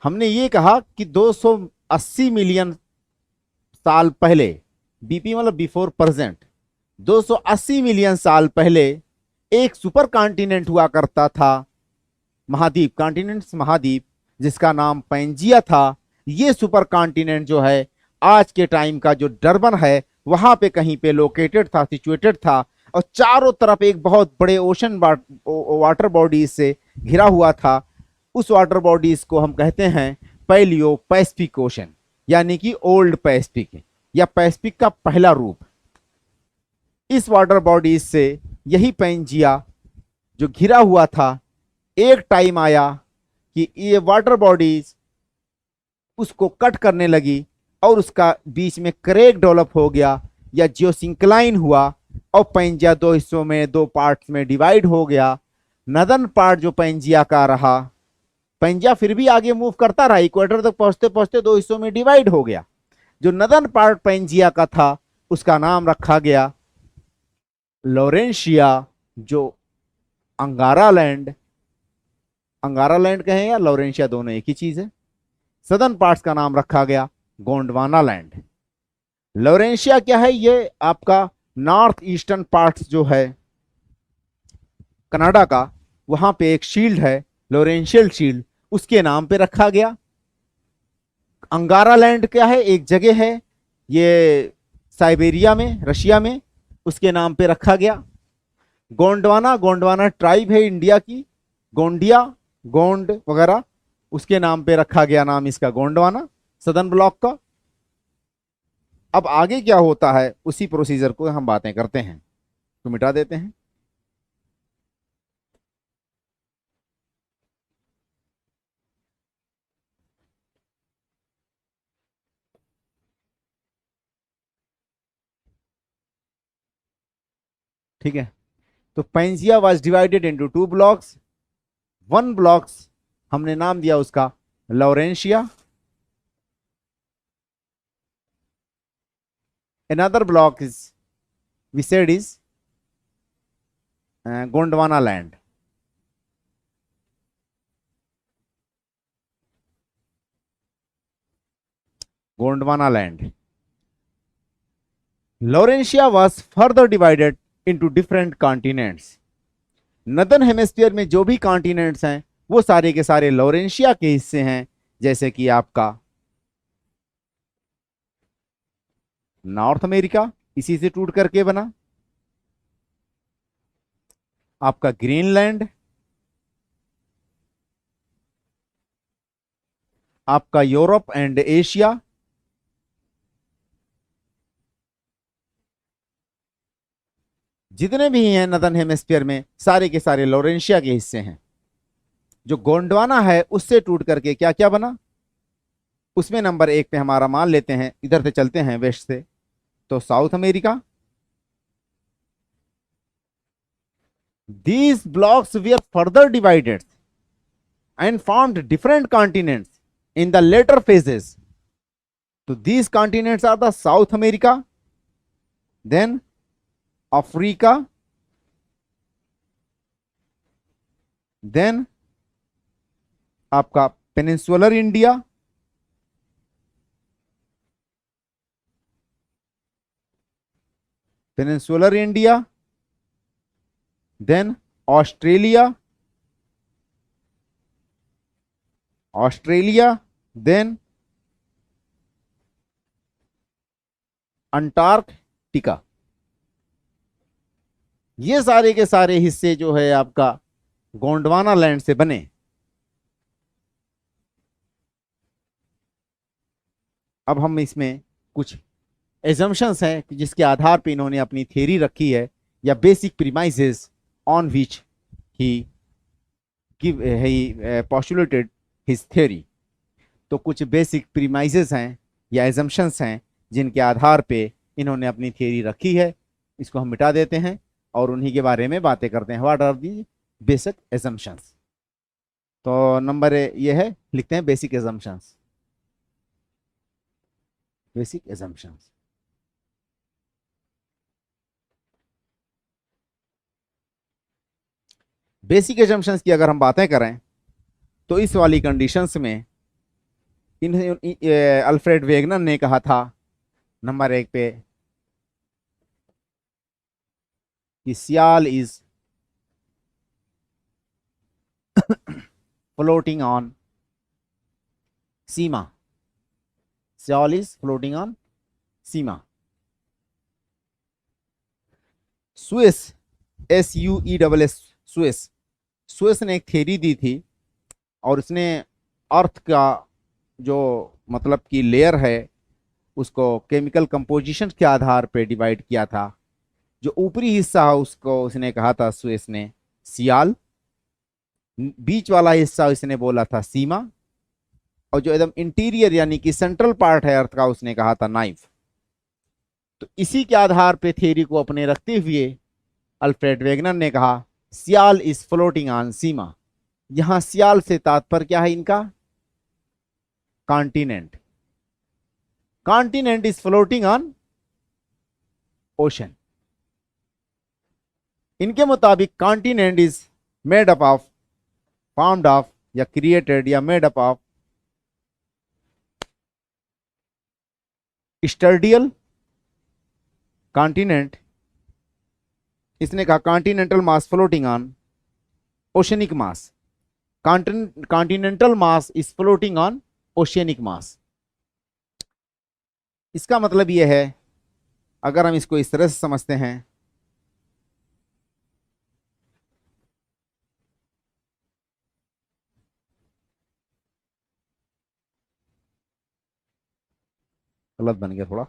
हमने ये कहा कि 280 मिलियन साल पहले, बीपी मतलब बिफोर प्रेजेंट, 280 मिलियन साल पहले एक सुपर कॉन्टिनेंट हुआ करता था, महाद्वीप, कॉन्टिनेंट्स महाद्वीप, जिसका नाम पैंजिया था। ये सुपर कॉन्टिनेंट जो है आज के टाइम का जो डरबन है वहां पे कहीं पे लोकेटेड था, सिचुएटेड था, और चारों तरफ एक बहुत बड़े ओशन वाटर बॉडी से घिरा हुआ था। उस वाटर बॉडीज को हम कहते हैं पैलियो पैसिफिक ओशन, यानी कि ओल्ड पैसिफिक या पैसिफिक का पहला रूप। इस वाटर बॉडीज से यही पैंजिया जो घिरा हुआ था, एक टाइम आया कि ये वाटर बॉडीज उसको कट करने लगी और उसका बीच में क्रेक डेवलप हो गया या जियोसिंक्लाइन हुआ और पैंजिया दो हिस्सों में, दो पार्ट्स में डिवाइड हो गया। नदर्न पार्ट जो पैंजिया का रहा, पैंजिया फिर भी आगे मूव करता रहा, इक्वेटर तक पहुंचते पहुंचते दो हिस्सों में डिवाइड हो गया। जो नदर्न पार्ट पैंजिया का था उसका नाम रखा गया लॉरेंशिया, जो अंगारा लैंड, अंगारा लैंड कहें या लॉरेंशिया दोनों एक ही चीज है। सदर्न पार्ट्स का नाम रखा गया गोंडवाना लैंड। लॉरेंशिया क्या है? ये आपका नॉर्थ ईस्टर्न पार्ट्स जो है कनाडा का, वहां पे एक शील्ड है लॉरेंशियल शील्ड, उसके नाम पे रखा गया। अंगारा लैंड क्या है? एक जगह है ये साइबेरिया में, रशिया में, उसके नाम पे रखा गया। गोंडवाना, गोंडवाना ट्राइब है इंडिया की, गोंडिया, गोंड वगैरह, उसके नाम पे रखा गया नाम इसका गोंडवाना, सदर्न ब्लॉक का। अब आगे क्या होता है उसी प्रोसीजर को हम बातें करते हैं, तो मिटा देते हैं। ठीक है, तो Pangaea was divided into two blocks. One blocks हमने नाम दिया उसका Laurentia, another block is we said is Gondwana land. Gondwana land. Laurentia was further divided into different continents. Northern hemisphere में जो भी कॉन्टिनेंट्स हैं वो सारे के सारे लॉरेंशिया के हिस्से हैं, जैसे कि आपका नॉर्थ अमेरिका इसी से टूट करके बना, आपका ग्रीनलैंड, आपका यूरोप एंड एशिया, जितने भी हैं नदर्न हेमिस्फीयर में सारे के सारे लॉरेंशिया के हिस्से हैं। जो गोंडवाना है उससे टूट करके क्या क्या बना, उसमें नंबर एक पे हमारा मान लेते हैं, इधर से चलते हैं वेस्ट से, तो south America. These blocks were further divided and formed different continents in the later phases. So these continents are the South America, then Africa, then आपका peninsular India, peninsular India, then Australia, Australia, then Antarctica. ये सारे के सारे हिस्से जो है आपका Gondwana land से बने। अब हम इसमें कुछ एजम्पशंस हैं कि जिसके आधार पे इन्होंने अपनी थ्योरी रखी है, या basic premises on which he postulated his theory. तो कुछ बेसिक प्रीमाइसेस हैं या एजम्पशंस हैं जिनके आधार पे इन्होंने अपनी थ्योरी रखी है। इसको हम मिटा देते हैं और उन्हीं के बारे में बातें करते हैं। What are the basic assumptions? तो नंबर ये है, लिखते हैं basic assumptions. Basic assumptions, basic assumptions की अगर हम बातें करें तो इस वाली कंडीशंस में अल्फ्रेड वेगनर ने कहा था नंबर एक पे कि sial is floating on sima, sial is floating on sima. Suess, SUESS, Suess, Suess ने एक थ्योरी दी थी और इसने अर्थ का जो मतलब कि लेयर है उसको केमिकल कंपोजिशन के आधार पे डिवाइड किया था। जो ऊपरी हिस्सा है उसको उसने कहा था सुएस ने सियाल, बीच वाला हिस्सा इसने बोला था सीमा, और जो एकदम इंटीरियर यानी कि सेंट्रल पार्ट है अर्थ का उसने कहा था नाइफ। तो इसी के आधार पे थ्योरी को अपने रखते हुए अल्फ्रेड वेगनर ने कहा sial is floating on sima. यहां सियाल से तात्पर्य क्या है इनका? Continent. Continent is floating on ocean. इनके मुताबिक continent is made up of, formed of या क्रिएटेड या मेड अप ऑफ स्टर्डियल कॉन्टिनेंट। इसने कहा continental mass floating on oceanic mass. Continental mass is floating on oceanic mass. इसका मतलब यह है, अगर हम इसको इस तरह से समझते हैं, गलत बन गया थोड़ा,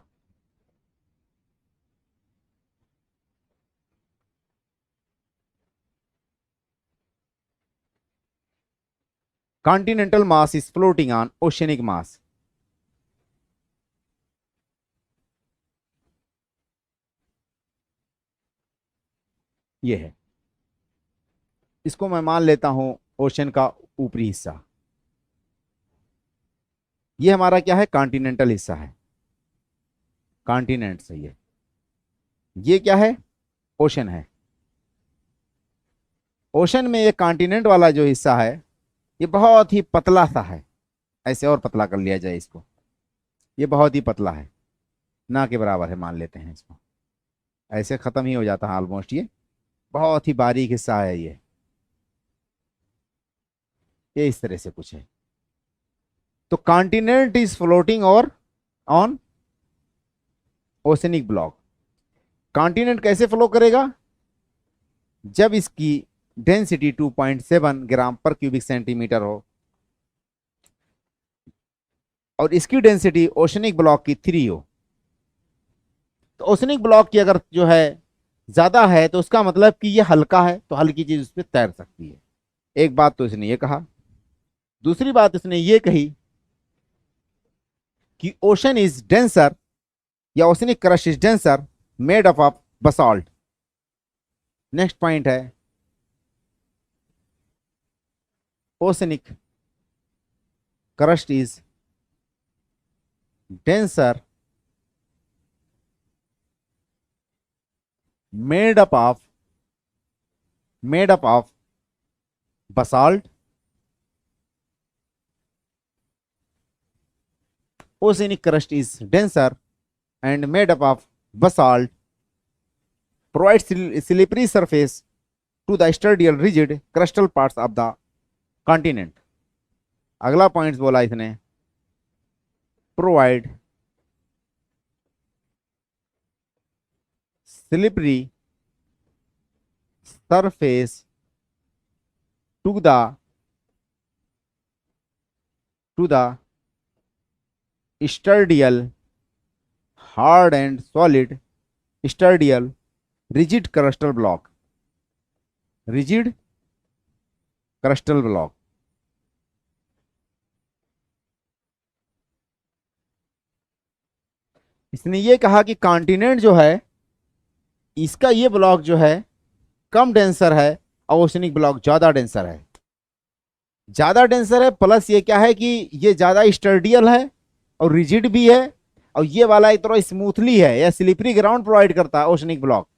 continental mass is floating on oceanic mass. ये है, इसको मैं मान लेता हूं ओशन का ऊपरी हिस्सा। ये हमारा क्या है? कॉन्टिनेंटल हिस्सा है, कॉन्टिनेंट सही है। ये क्या है? ओशन है। ओशन में ये कॉन्टिनेंट वाला जो हिस्सा है ये बहुत ही पतला सा है। ऐसे और पतला कर लिया जाए इसको, ये बहुत ही पतला है, ना के बराबर है मान लेते हैं इसको। ऐसे खत्म ही हो जाता है ऑलमोस्ट। ये बहुत ही बारीक हिस्सा है ये इस तरह से कुछ है। तो कॉन्टिनेंट इज फ्लोटिंग और ऑन ओशनिक ब्लॉक। कॉन्टिनेंट कैसे फ्लो करेगा? जब इसकी डेंसिटी 2.7 ग्राम पर क्यूबिक सेंटीमीटर हो और इसकी डेंसिटी ओशनिक ब्लॉक की 3 हो। तो ओशनिक ब्लॉक की अगर जो है ज्यादा है तो उसका मतलब कि ये हल्का है, तो हल्की चीज उस पर तैर सकती है। एक बात तो इसने ये कहा। दूसरी बात इसने ये कही कि ओशन इज डेंसर या oceanic crust is denser made up of basalt. Next point है oceanic crust is denser made up of basalt, oceanic crust is denser and made up of basalt, provides slippery surface to the sturdy rigid crustal parts of the continent। अगला point बोला इसने provide slippery surface to the sturdial hard and solid sturdial rigid crustal block। rigid crustal block। इसने ये कहा कि continent जो है इसका ये ब्लॉक जो है कम डेंसर है और ओशनिक ब्लॉक ज्यादा डेंसर है। ज्यादा डेंसर है प्लस ये क्या है कि ये ज्यादा स्टर्डियल है और रिजिड भी है, और ये वाला थोड़ा स्मूथली है या स्लिपरी ग्राउंड प्रोवाइड करता है ओशनिक ब्लॉक।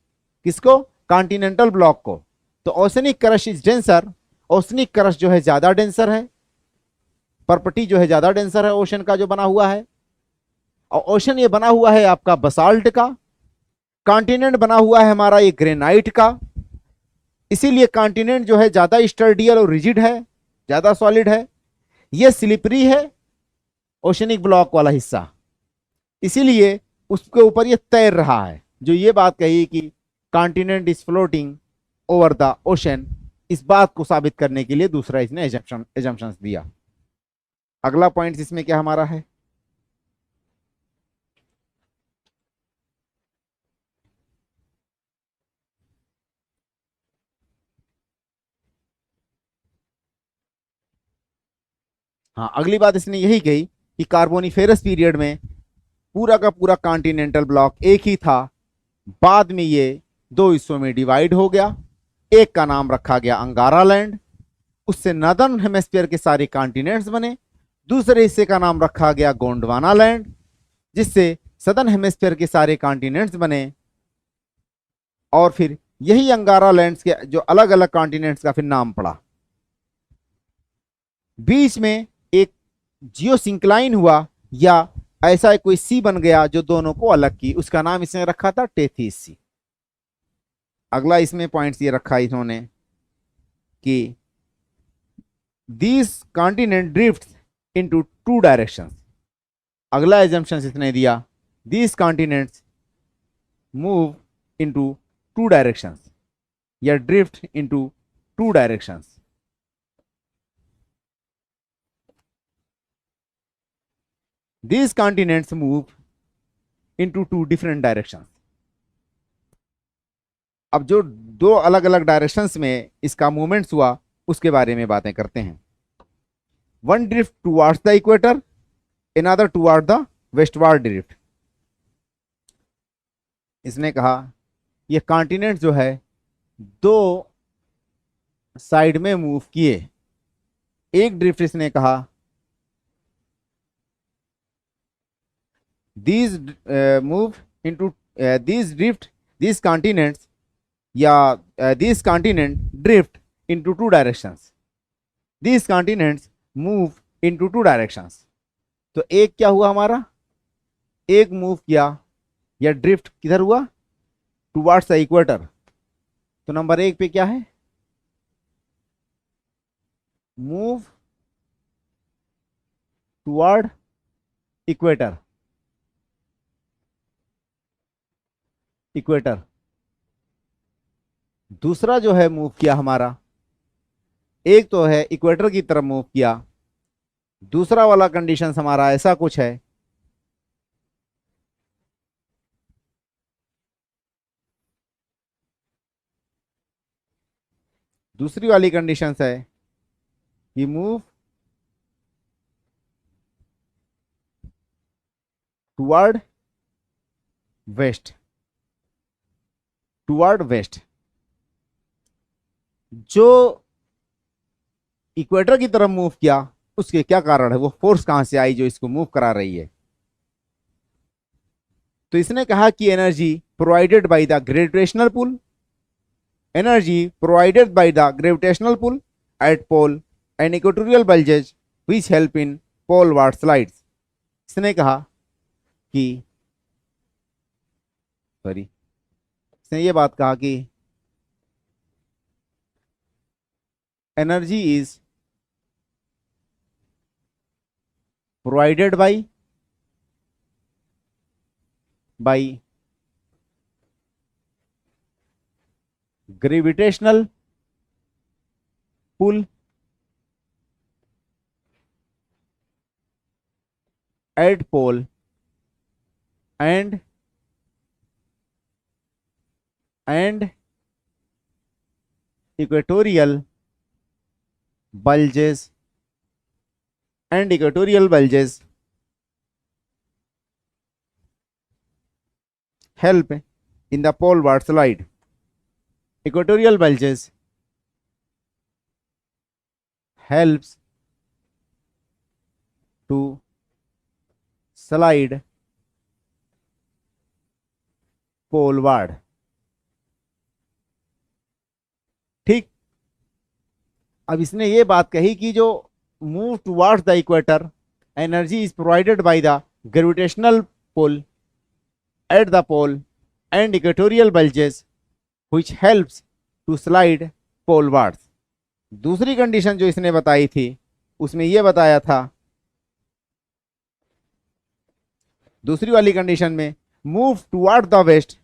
किसको? कॉन्टिनेंटल ब्लॉक को। तो oceanic crust is denser, oceanic crust जो है ज्यादा डेंसर है, परपटी जो है ज्यादा डेंसर है ओशन का जो बना हुआ है। और ओशन ये बना हुआ है आपका बसाल्ट का, कॉन्टिनेंट बना हुआ है हमारा ये ग्रेनाइट का। इसीलिए कॉन्टिनेंट जो है ज्यादा स्टर्डियल और रिजिड है, ज्यादा सॉलिड है। ये स्लिपरी है ओशनिक ब्लॉक वाला हिस्सा, इसीलिए उसके ऊपर ये तैर रहा है। जो ये बात कही कि continent is floating over the ocean, इस बात को साबित करने के लिए दूसरा इसने एजम्पशंस दिया। अगला पॉइंट इसमें क्या हमारा है, हाँ अगली बात इसने यही कही कि कार्बोनिफेरस पीरियड में पूरा का पूरा कॉन्टिनेंटल ब्लॉक एक ही था, बाद में ये दो हिस्सों में डिवाइड हो गया। एक का नाम रखा गया अंगारा लैंड, उससे नदर्न हेमिस्फीयर के सारे कॉन्टिनेंट्स बने। दूसरे हिस्से का नाम रखा गया गोंडवाना लैंड, जिससे सदर्न हेमिस्फीयर के सारे कॉन्टिनेंट्स बने। और फिर यही अंगारा लैंड्स के जो अलग अलग कॉन्टिनेंट्स का फिर नाम पड़ा। बीच में एक जियोसिंक्लाइन हुआ या ऐसा कोई सी बन गया जो दोनों को अलग की, उसका नाम इसने रखा था टेथीस सी। अगला इसमें पॉइंट्स ये रखा इन्होंने कि these continent drift into two directions. अगला एजम्पशन इसने दिया, these continents move into two directions या drift into two directions. These continents move into two different directions. अब जो दो अलग अलग डायरेक्शंस में इसका मूवमेंट्स हुआ उसके बारे में बातें करते हैं। One drift towards the equator, another toward the westward drift. इसने कहा ये कॉन्टिनेंट जो है दो साइड में मूव किए। एक ड्रिफ्ट इसने कहा these move into these drift these continents या these continent drift into two directions, these continents move into two directions। तो एक क्या हुआ हमारा, एक मूव किया या ड्रिफ्ट किधर हुआ, टुवार्ड्स द इक्वेटर। तो नंबर एक पे क्या है, मूव टुवार्ड इक्वेटर, इक्वेटर। दूसरा जो है मूव किया हमारा, एक तो है इक्वेटर की तरफ मूव किया, दूसरा वाला कंडीशन हमारा ऐसा कुछ है दूसरी वाली कंडीशन है कि move toward west, toward west. जो इक्वेटर की तरफ मूव किया उसके क्या कारण है, वो फोर्स कहां से आई जो इसको मूव करा रही है। तो इसने कहा कि energy provided by the gravitational pull, energy provided by the gravitational pull at pole and equatorial bulges which help in poleward slides. इसने कहा कि इसने ये बात कहा कि energy is provided by gravitational pull at pole and equatorial bulges help in the poleward slide. Equatorial bulges helps to slide poleward. ठीक, अब इसने ये बात कही कि जो move towards the equator energy is provided by the gravitational pull at the pole and equatorial bulges which helps to slide polewards. दूसरी condition जो इसने बताई थी उसमें यह बताया था, दूसरी वाली कंडीशन में move toward the west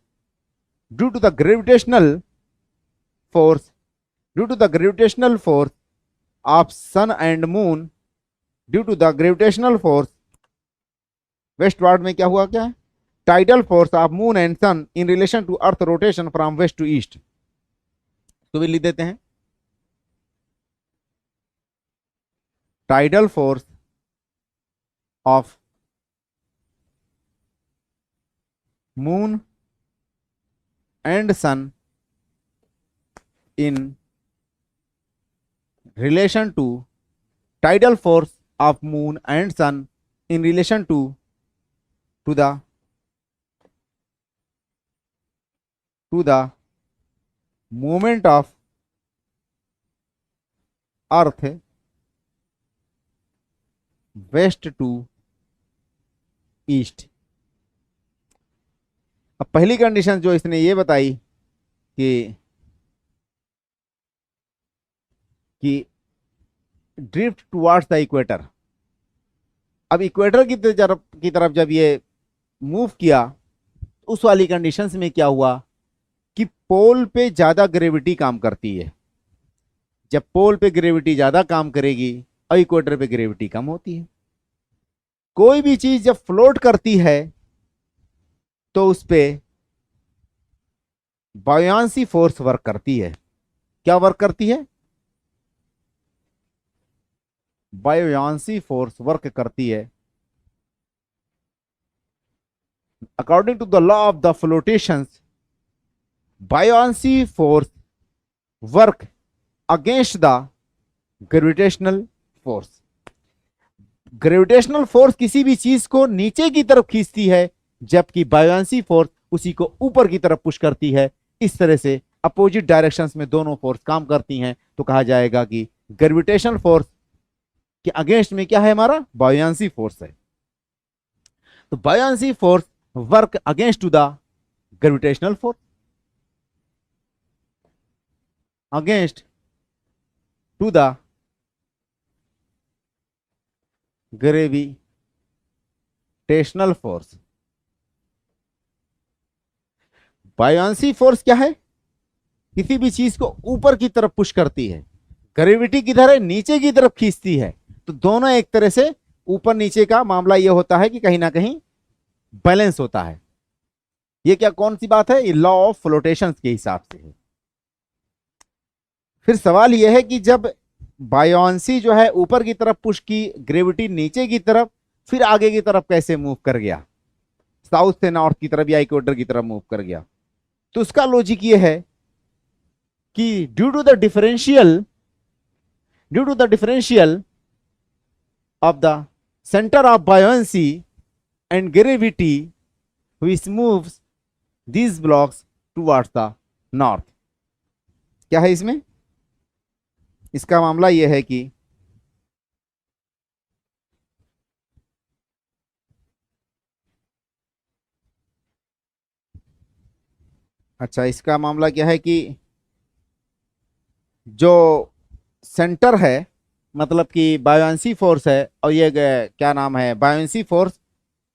due to the gravitational force due to the gravitational force of sun and moon, due to the gravitational force, westward में क्या हुआ, क्या है, tidal force of moon and sun in relation to earth rotation from west to east. तो भी लिख देते हैं, tidal force of moon and sun in relation to tidal force of moon and sun in relation to the movement of earth west to east। अब पहली condition जो इसने ये बताई कि ड्रिफ्ट टुवार्ड्स द इक्वेटर। अब इक्वेटर की तरफ जब ये मूव किया, उस वाली कंडीशंस में क्या हुआ कि पोल पे ज्यादा ग्रेविटी काम करती है। जब पोल पे ग्रेविटी ज्यादा काम करेगी और इक्वेटर पे ग्रेविटी कम होती है। कोई भी चीज जब फ्लोट करती है तो उस पे बायोयांसी फोर्स वर्क करती है। क्या वर्क करती है? बायोयांसी फोर्स वर्क करती है। According to the law of the flotations, buoyancy force work against the gravitational force. Gravitational force किसी भी चीज को नीचे की तरफ खींचती है, जबकि बायोयांसी फोर्स उसी को ऊपर की तरफ पुश करती है। इस तरह से अपोजिट डायरेक्शंस में दोनों फोर्स काम करती हैं, तो कहा जाएगा कि ग्रेविटेशनल फोर्स के अगेंस्ट में क्या है, हमारा बायोयांसी फोर्स है। तो buoyancy force work against to the gravitational force, against to the gravitational force. Buoyancy force क्या है? किसी भी चीज को ऊपर की तरफ पुश करती है। ग्रेविटी किधर है? नीचे की तरफ खींचती है। तो दोनों एक तरह से ऊपर नीचे का मामला यह होता है कि कहीं ना कहीं बैलेंस होता है। ये क्या कौन सी बात है? ये लॉ ऑफ फ्लोटेशन के हिसाब से है। फिर सवाल यह है कि जब बायोयांसी जो है ऊपर की तरफ पुश की, ग्रेविटी नीचे की तरफ, फिर आगे की तरफ कैसे मूव कर गया? साउथ से नॉर्थ की तरफ या इक्वेटर की तरफ मूव कर गया। तो उसका लॉजिक ये है कि due to the differential of the centre of buoyancy and gravity which moves these blocks towards the north। क्या है इसमें? इसका मामला यह है कि अच्छा, इसका मामला क्या है कि जो सेंटर है, मतलब कि बायोयांसी फोर्स है, और ये क्या नाम है, बायोयांसी फोर्स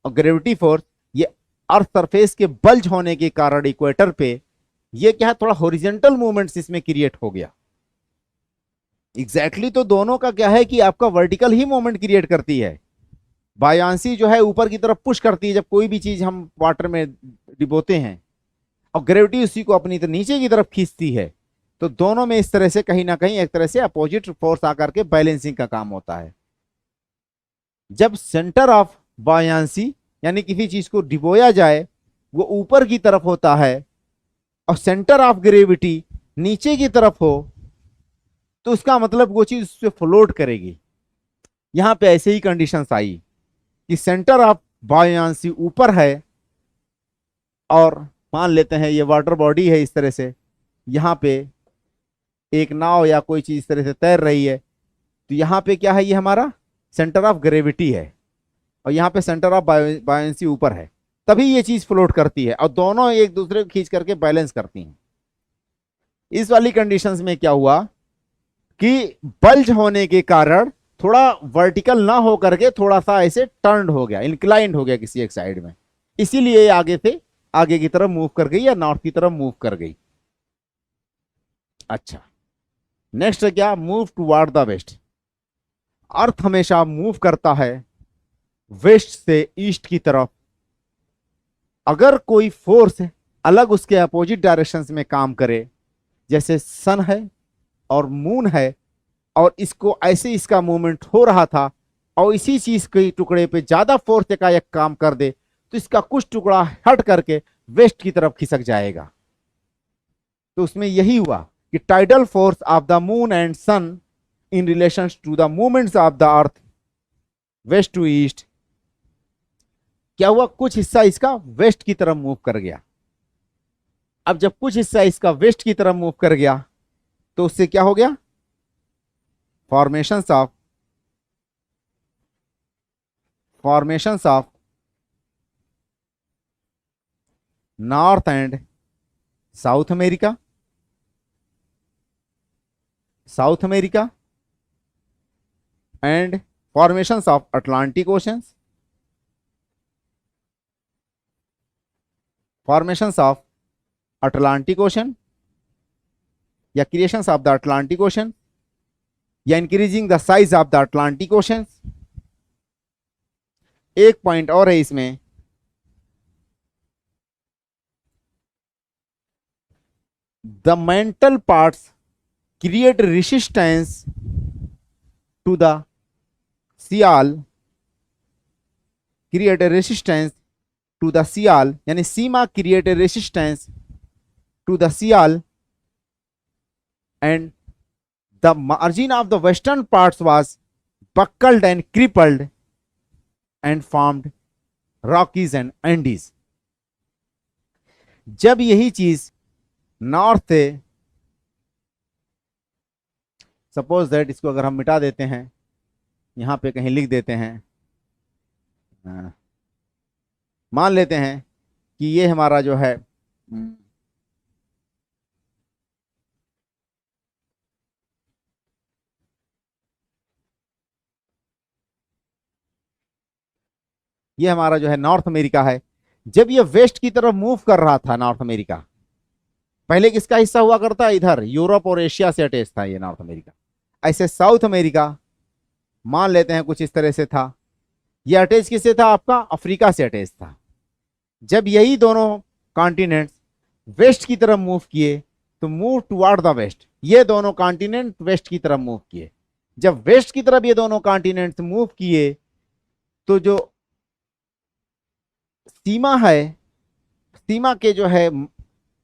और ग्रेविटी फोर्स, ये अर्थ सरफेस के बल्ज होने के कारण इक्वेटर पे ये क्या है, थोड़ा हॉरिजॉन्टल मूवमेंट्स इसमें क्रिएट हो गया। एग्जैक्टली तो दोनों का क्या है कि आपका वर्टिकल ही मूवमेंट क्रिएट करती है। बायोयांसी जो है ऊपर की तरफ पुश करती है जब कोई भी चीज हम वाटर में डिबोते हैं, और ग्रेविटी उसी को अपनी नीचे की तरफ खींचती है। तो दोनों में इस तरह से कहीं ना कहीं एक तरह से अपोजिट फोर्स आकर के बैलेंसिंग का काम होता है। जब सेंटर ऑफ बायोयांसी यानी किसी चीज को डिबोया जाए वो ऊपर की तरफ होता है, और सेंटर ऑफ ग्रेविटी नीचे की तरफ हो, तो उसका मतलब वो चीज उससे फ्लोट करेगी। यहां पे ऐसे ही कंडीशंस आई कि सेंटर ऑफ बायोयांसी ऊपर है, और मान लेते हैं ये वाटर बॉडी है, इस तरह से यहां पे एक नाव या कोई चीज इस तरह से तैर रही है। तो यहां पे क्या है, ये हमारा सेंटर ऑफ ग्रेविटी है, और यहां पे सेंटर ऑफ बायोयांसी ऊपर है, तभी ये चीज फ्लोट करती है, और दोनों एक दूसरे को खींच करके बैलेंस करती हैं। इस वाली कंडीशंस में क्या हुआ कि बल्ज होने के कारण थोड़ा वर्टिकल ना हो करके थोड़ा सा ऐसे टर्न हो गया, इंक्लाइंड हो गया किसी एक साइड में, इसीलिए आगे से आगे की तरफ मूव कर गई या नॉर्थ की तरफ मूव कर गई। अच्छा, नेक्स्ट है क्या, मूव टुवर्ड द वेस्ट। अर्थ हमेशा मूव करता है वेस्ट से ईस्ट की तरफ। अगर कोई फोर्स अलग उसके अपोजिट डायरेक्शंस में काम करे, जैसे सन है और मून है, और इसको ऐसे इसका मूवमेंट हो रहा था, और इसी चीज के टुकड़े पे ज्यादा फोर्स एकाएक काम कर दे, तो इसका कुछ टुकड़ा हट करके वेस्ट की तरफ खिसक जाएगा। तो उसमें यही हुआ कि tidal force of the moon and sun in relation to the movements of the earth west to east, क्या हुआ, कुछ हिस्सा इसका वेस्ट की तरफ मूव कर गया। अब जब कुछ हिस्सा इसका वेस्ट की तरफ मूव कर गया, तो उससे क्या हो गया, formations of north and south America, and formations of Atlantic oceans, formations of Atlantic ocean, या creations of the Atlantic ocean, या increasing the size of the Atlantic ocean. एक पॉइंट और है इसमें, the mantle parts create resistance to the sial, create resistance to the sial, यानी sima create resistance to the sial, and the margin of the western parts was buckled and crippled and formed Rockies and Andes। जब यही चीज north से, suppose that इसको अगर हम मिटा देते हैं, यहां पे कहीं लिख देते हैं, मान लेते हैं कि ये हमारा जो है ये हमारा जो है नॉर्थ अमेरिका है। जब ये वेस्ट की तरफ मूव कर रहा था नॉर्थ अमेरिका, पहले किसका हिस्सा हुआ करता, इधर यूरोप और एशिया से अटैच था ये नॉर्थ अमेरिका। ऐसे साउथ अमेरिका मान लेते हैं कुछ इस तरह से था, ये अटैच किससे था, आपका अफ्रीका से अटैच था। जब यही दोनों कॉन्टिनेंट्स वेस्ट की तरफ मूव किए, तो मूव टुवर्ड द वेस्ट, ये दोनों कॉन्टिनेंट वेस्ट की तरफ मूव किए। जब वेस्ट की तरफ ये दोनों कॉन्टिनेंट्स मूव किए, तो जो सीमा है, सीमा के जो है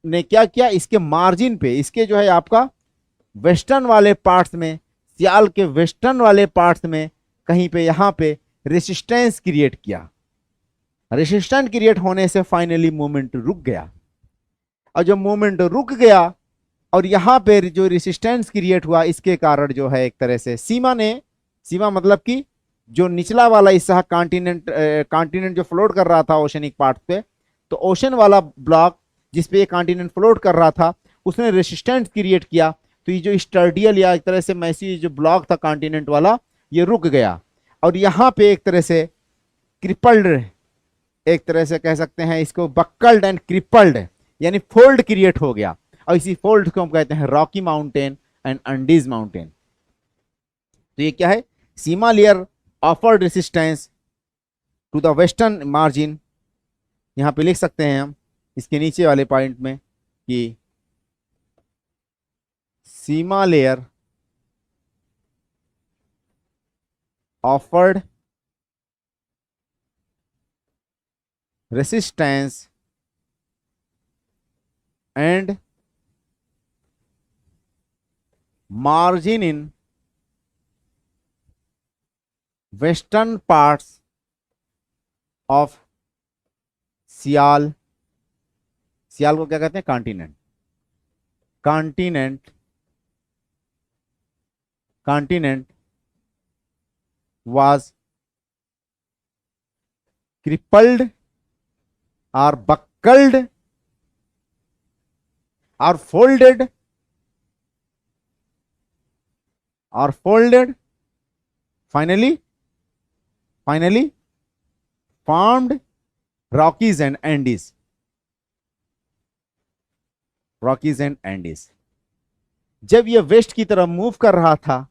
ने क्या किया, इसके मार्जिन पे, इसके जो है आपका वेस्टर्न वाले पार्ट्स में, सियाल के वेस्टर्न वाले पार्ट्स में कहीं पे यहां पे रेसिस्टेंस क्रिएट किया। रेसिस्टेंस क्रिएट होने से फाइनली मूवमेंट रुक गया, और जब मूवमेंट रुक गया और यहां पे जो रेसिस्टेंस क्रिएट हुआ, इसके कारण जो है एक तरह से सीमा मतलब कि जो निचला वाला हिस्सा कॉन्टिनेंट जो फ्लोट कर रहा था ओशनिक पार्ट पे, तो ओशन वाला ब्लॉक जिसपे ये कॉन्टिनेंट फ्लोट कर रहा था, उसने रेसिस्टेंस क्रिएट किया। तो ये जो स्टर्डियल या एक तरह से मैसी जो ब्लॉक था कॉन्टिनेंट वाला, ये रुक गया, और यहाँ पे एक तरह से क्रिपल्ड, एक तरह से कह सकते हैं इसको बक्कल्ड एंड क्रिपल्ड, यानी फोल्ड क्रिएट हो गया। और इसी फोल्ड को हम कहते हैं Rocky mountain and Andes mountain. तो ये क्या है, sima layer offered resistance to the western margin. यहां पे लिख सकते हैं हम इसके नीचे वाले पॉइंट में कि sima layer offered resistance and margin in western parts of sial. Sial को क्या कहते हैं, कॉन्टिनेंट वाज क्रिपल्ड और बक्कल्ड और folded finally formed Rockies and Andes। जब ये वेस्ट की तरफ मूव कर रहा था,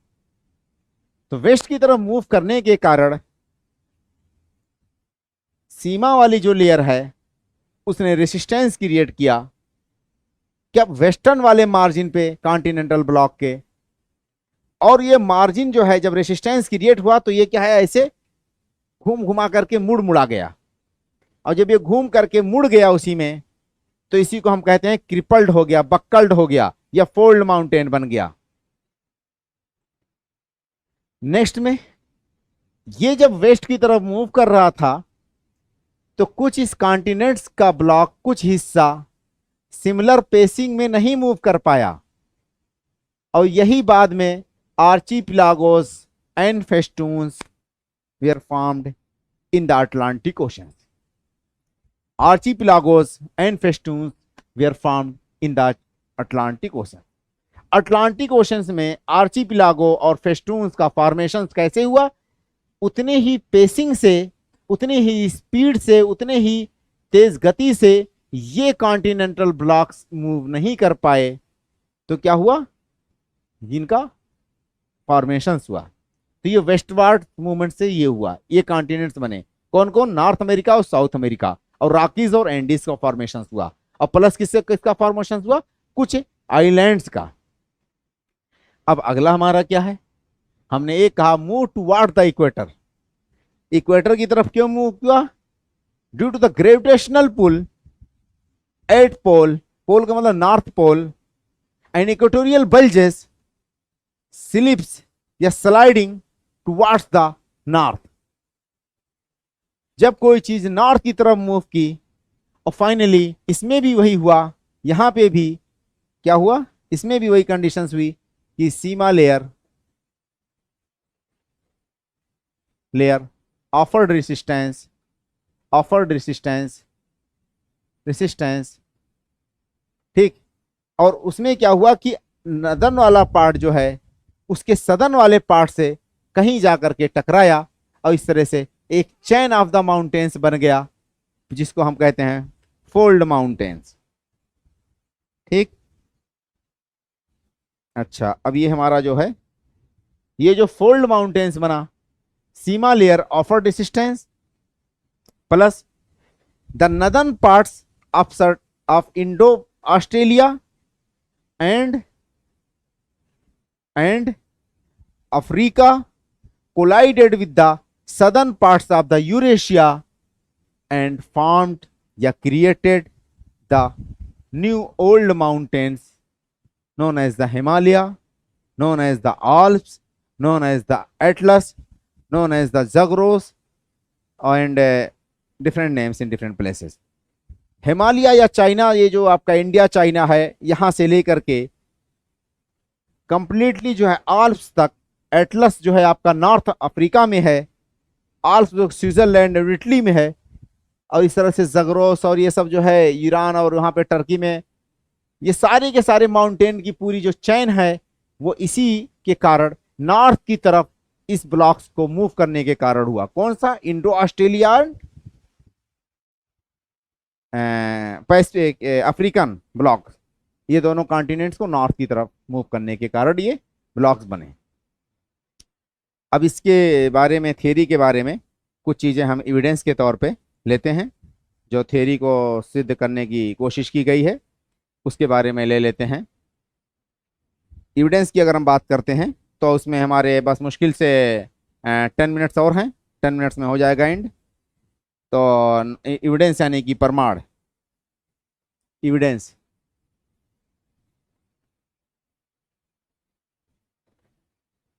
तो वेस्ट की तरफ मूव करने के कारण सीमा वाली जो लेयर है उसने रेसिस्टेंस क्रिएट किया, क्या वेस्टर्न वाले मार्जिन पे कॉन्टिनेंटल ब्लॉक के। और ये मार्जिन जो है जब रेसिस्टेंस क्रिएट हुआ तो ये क्या है, ऐसे घूम घुमा करके मुड़ मुड़ा गया। और जब ये घूम करके मुड़ गया उसी में, तो इसी को हम कहते हैं क्रिपल्ड हो गया, बक्कल्ड हो गया, या फोल्ड माउंटेन बन गया। नेक्स्ट में ये जब वेस्ट की तरफ मूव कर रहा था तो कुछ इस कॉन्टिनेंट्स का ब्लॉक, कुछ हिस्सा सिमिलर पेसिंग में नहीं मूव कर पाया, और यही बाद में archipelagos and festoons were formed in the Atlantic ocean. Archipelagos and festoons were formed in the Atlantic ocean. Atlantic oceans में आर्चीपिलागो और फेस्टून्स का फॉर्मेशन कैसे हुआ, उतने ही पेसिंग से, उतने ही स्पीड से, उतने ही तेज गति से ये कॉन्टिनेंटल ब्लॉक्स मूव नहीं कर पाए, तो क्या हुआ, जिनका फॉर्मेशन हुआ। तो ये वेस्टवार्ड मूवमेंट से ये हुआ, ये कॉन्टिनेंट्स बने। कौन कौन, नॉर्थ अमेरिका और साउथ अमेरिका, और रॉकीज और एंडीज का फॉर्मेशन हुआ। और प्लस किससे किसका फॉर्मेशन हुआ, कुछ आइलैंड्स का। अब अगला हमारा क्या है, हमने एक कहा move toward the equator. Equator की तरफ क्यों मूव किया, due to the gravitational pull at pole, pole का मतलब north pole, and equatorial bulges slips या स्लाइडिंग टुवर्ड्स द नॉर्थ। जब कोई चीज नॉर्थ की तरफ मूव की, और फाइनली इसमें भी वही हुआ, यहां पे भी क्या हुआ, इसमें भी वही कंडीशंस हुई कि सीमा लेयर ऑफर्ड रेसिस्टेंस, ठीक। और उसमें क्या हुआ कि नदन वाला पार्ट जो है उसके सदन वाले पार्ट से कहीं जाकर के टकराया, और इस तरह से एक चेन ऑफ द माउंटेन्स बन गया, जिसको हम कहते हैं फोल्ड माउंटेन्स, ठीक। अच्छा, अब ये हमारा जो है, ये जो फोल्ड माउंटेन्स बना, sima layer offer resistance plus the northern parts of Indo Australia and Africa collided with the southern parts of the Eurasia and formed या created the new old mountains known as the Himalaya, known as the Alps, known as the Atlas, known as the Zagros, and different names in different places. Himalaya या China, ये जो आपका India China है, यहां से लेकर के कंप्लीटली जो है आल्प्स तक, एटलस जो है आपका नॉर्थ अफ्रीका में है, आल्प्स जो स्विट्जरलैंड और इटली में है, और इस तरह से जगरोस और ये सब जो है ईरान और वहां पे टर्की में, ये सारे के सारे माउंटेन की पूरी जो चैन है वो इसी के कारण नॉर्थ की तरफ इस ब्लॉक्स को मूव करने के कारण हुआ। कौन सा, इंडो ऑस्ट्रेलियन अफ्रीकन ब्लॉक, ये दोनों कॉन्टिनेंट्स को नॉर्थ की तरफ मूव करने के कारण ये ब्लॉक्स बने। अब इसके बारे में, थ्योरी के बारे में कुछ चीज़ें हम एविडेंस के तौर पे लेते हैं, जो थ्योरी को सिद्ध करने की कोशिश की गई है उसके बारे में ले लेते हैं। एविडेंस की अगर हम बात करते हैं तो उसमें हमारे बस मुश्किल से 10 मिनट्स और हैं, 10 मिनट्स में हो जाएगा एंड। तो एविडेंस यानी कि प्रमाण, एविडेंस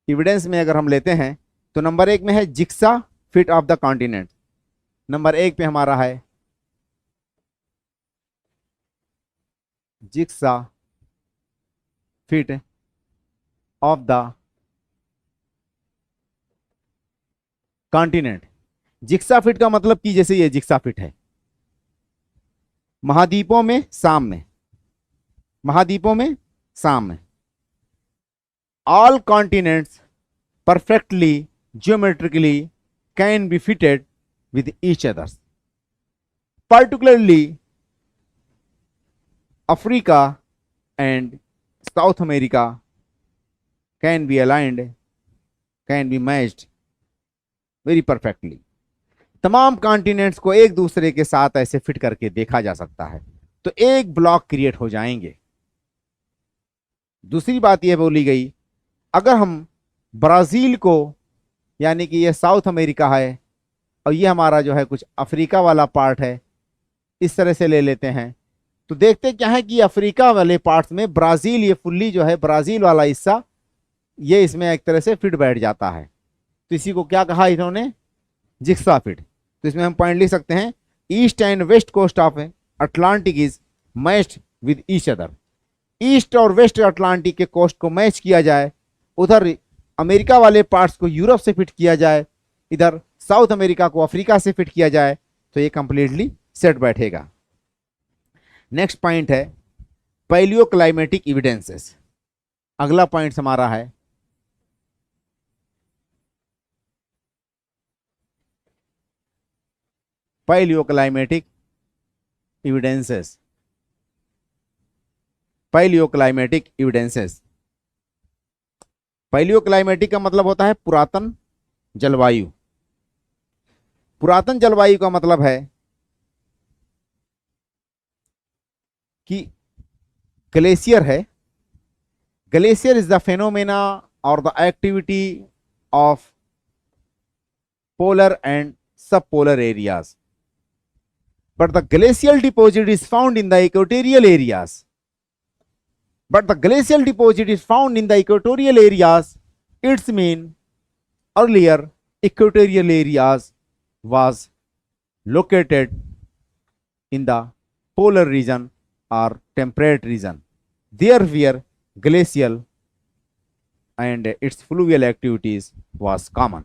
एविडेंस में अगर हम लेते हैं तो नंबर 1 में है jigsaw fit of the continent. Number 1 पे हमारा है jigsaw fit of the continent. Jigsaw fit का मतलब कि जैसे ये जिक्सा फिट है, महाद्वीपों में सामने, महाद्वीपों में सामने, all continents perfectly geometrically can be fitted with each other, particularly Africa and South America can be aligned, can be matched very perfectly. तमाम कॉन्टिनेंट्स को एक दूसरे के साथ ऐसे फिट करके देखा जा सकता है, तो एक ब्लॉक क्रिएट हो जाएंगे। दूसरी बात यह बोली गई, अगर हम ब्राजील को, यानी कि ये साउथ अमेरिका है और ये हमारा जो है कुछ अफ्रीका वाला पार्ट है, इस तरह से ले लेते हैं, तो देखते क्या है कि अफ्रीका वाले पार्ट्स में ब्राजील, ये फुल्ली जो है ब्राजील वाला हिस्सा, ये इसमें एक तरह से फिट बैठ जाता है। तो इसी को क्या कहा इन्होंने, जिक्सा फिट। तो इसमें हम पॉइंट लिख सकते हैं, east and west coast of Atlantic is matched with each other. East और वेस्ट अटलांटिक के कोस्ट को मैच किया जाए, उधर अमेरिका वाले पार्ट्स को यूरोप से फिट किया जाए, इधर साउथ अमेरिका को अफ्रीका से फिट किया जाए, तो ये कंप्लीटली सेट बैठेगा। नेक्स्ट पॉइंट है पैलियो क्लाइमेटिक इविडेंसेस। अगला पॉइंट हमारा है पैलियोक्लाइमेटिक इविडेंसेस। पैलियोक्लाइमेटिक इविडेंसेस, पैलियोक्लाइमेटिक का मतलब होता है पुरातन जलवायु। पुरातन जलवायु का मतलब है कि ग्लेशियर है, ग्लेशियर इज द फेनोमेना और the activity of polar and sub polar areas, but the glacial deposit is found in the equatorial areas. But the glacial deposit is found in the equatorial areas. Its mean earlier equatorial areas was located in the polar region or temperate region. There where glacial and its fluvial activities was common.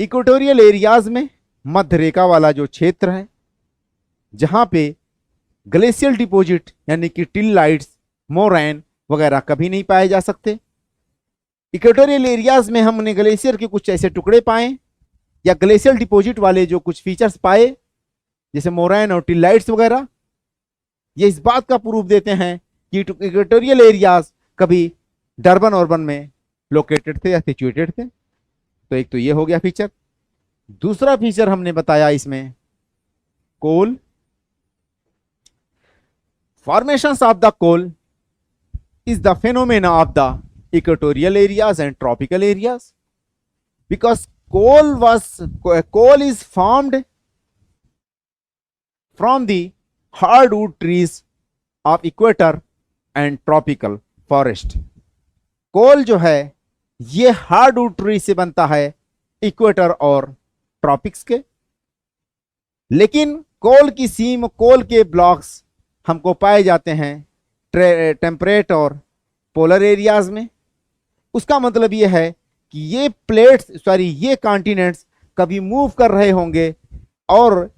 Equatorial areas में मध्य रेखा वाला जो क्षेत्र है, जहां पे glacial deposit यानी कि टिल्लाइट्स, मोरैन वगैरह कभी नहीं पाए जा सकते। इक्वेटोरियल एरियाज में हमने ग्लेशियर के कुछ ऐसे टुकड़े पाए या ग्लेशियल डिपॉजिट वाले जो कुछ फीचर्स पाए, जैसे मोरैन और टिल्लाइट्स वगैरह, ये इस बात का प्रूफ देते हैं कि इक्वेटोरियल एरियाज कभी डरबन अर्बन में लोकेटेड थे या सिचुएटेड थे। तो एक तो ये हो गया फीचर। दूसरा फीचर हमने बताया इसमें coal, formations of the coal is the phenomena of the equatorial areas and tropical areas, because coal is formed from the hardwood trees of equator and tropical forest. कोल जो है ये हार्डवुड ट्री से बनता है equator और tropics के, लेकिन कोल की सीम, कोल के ब्लॉक्स हमको पाए जाते हैं टेम्परेट और पोलर एरियाज में। उसका मतलब ये है कि ये प्लेट्स, ये कॉन्टिनेंट्स कभी मूव कर रहे होंगे और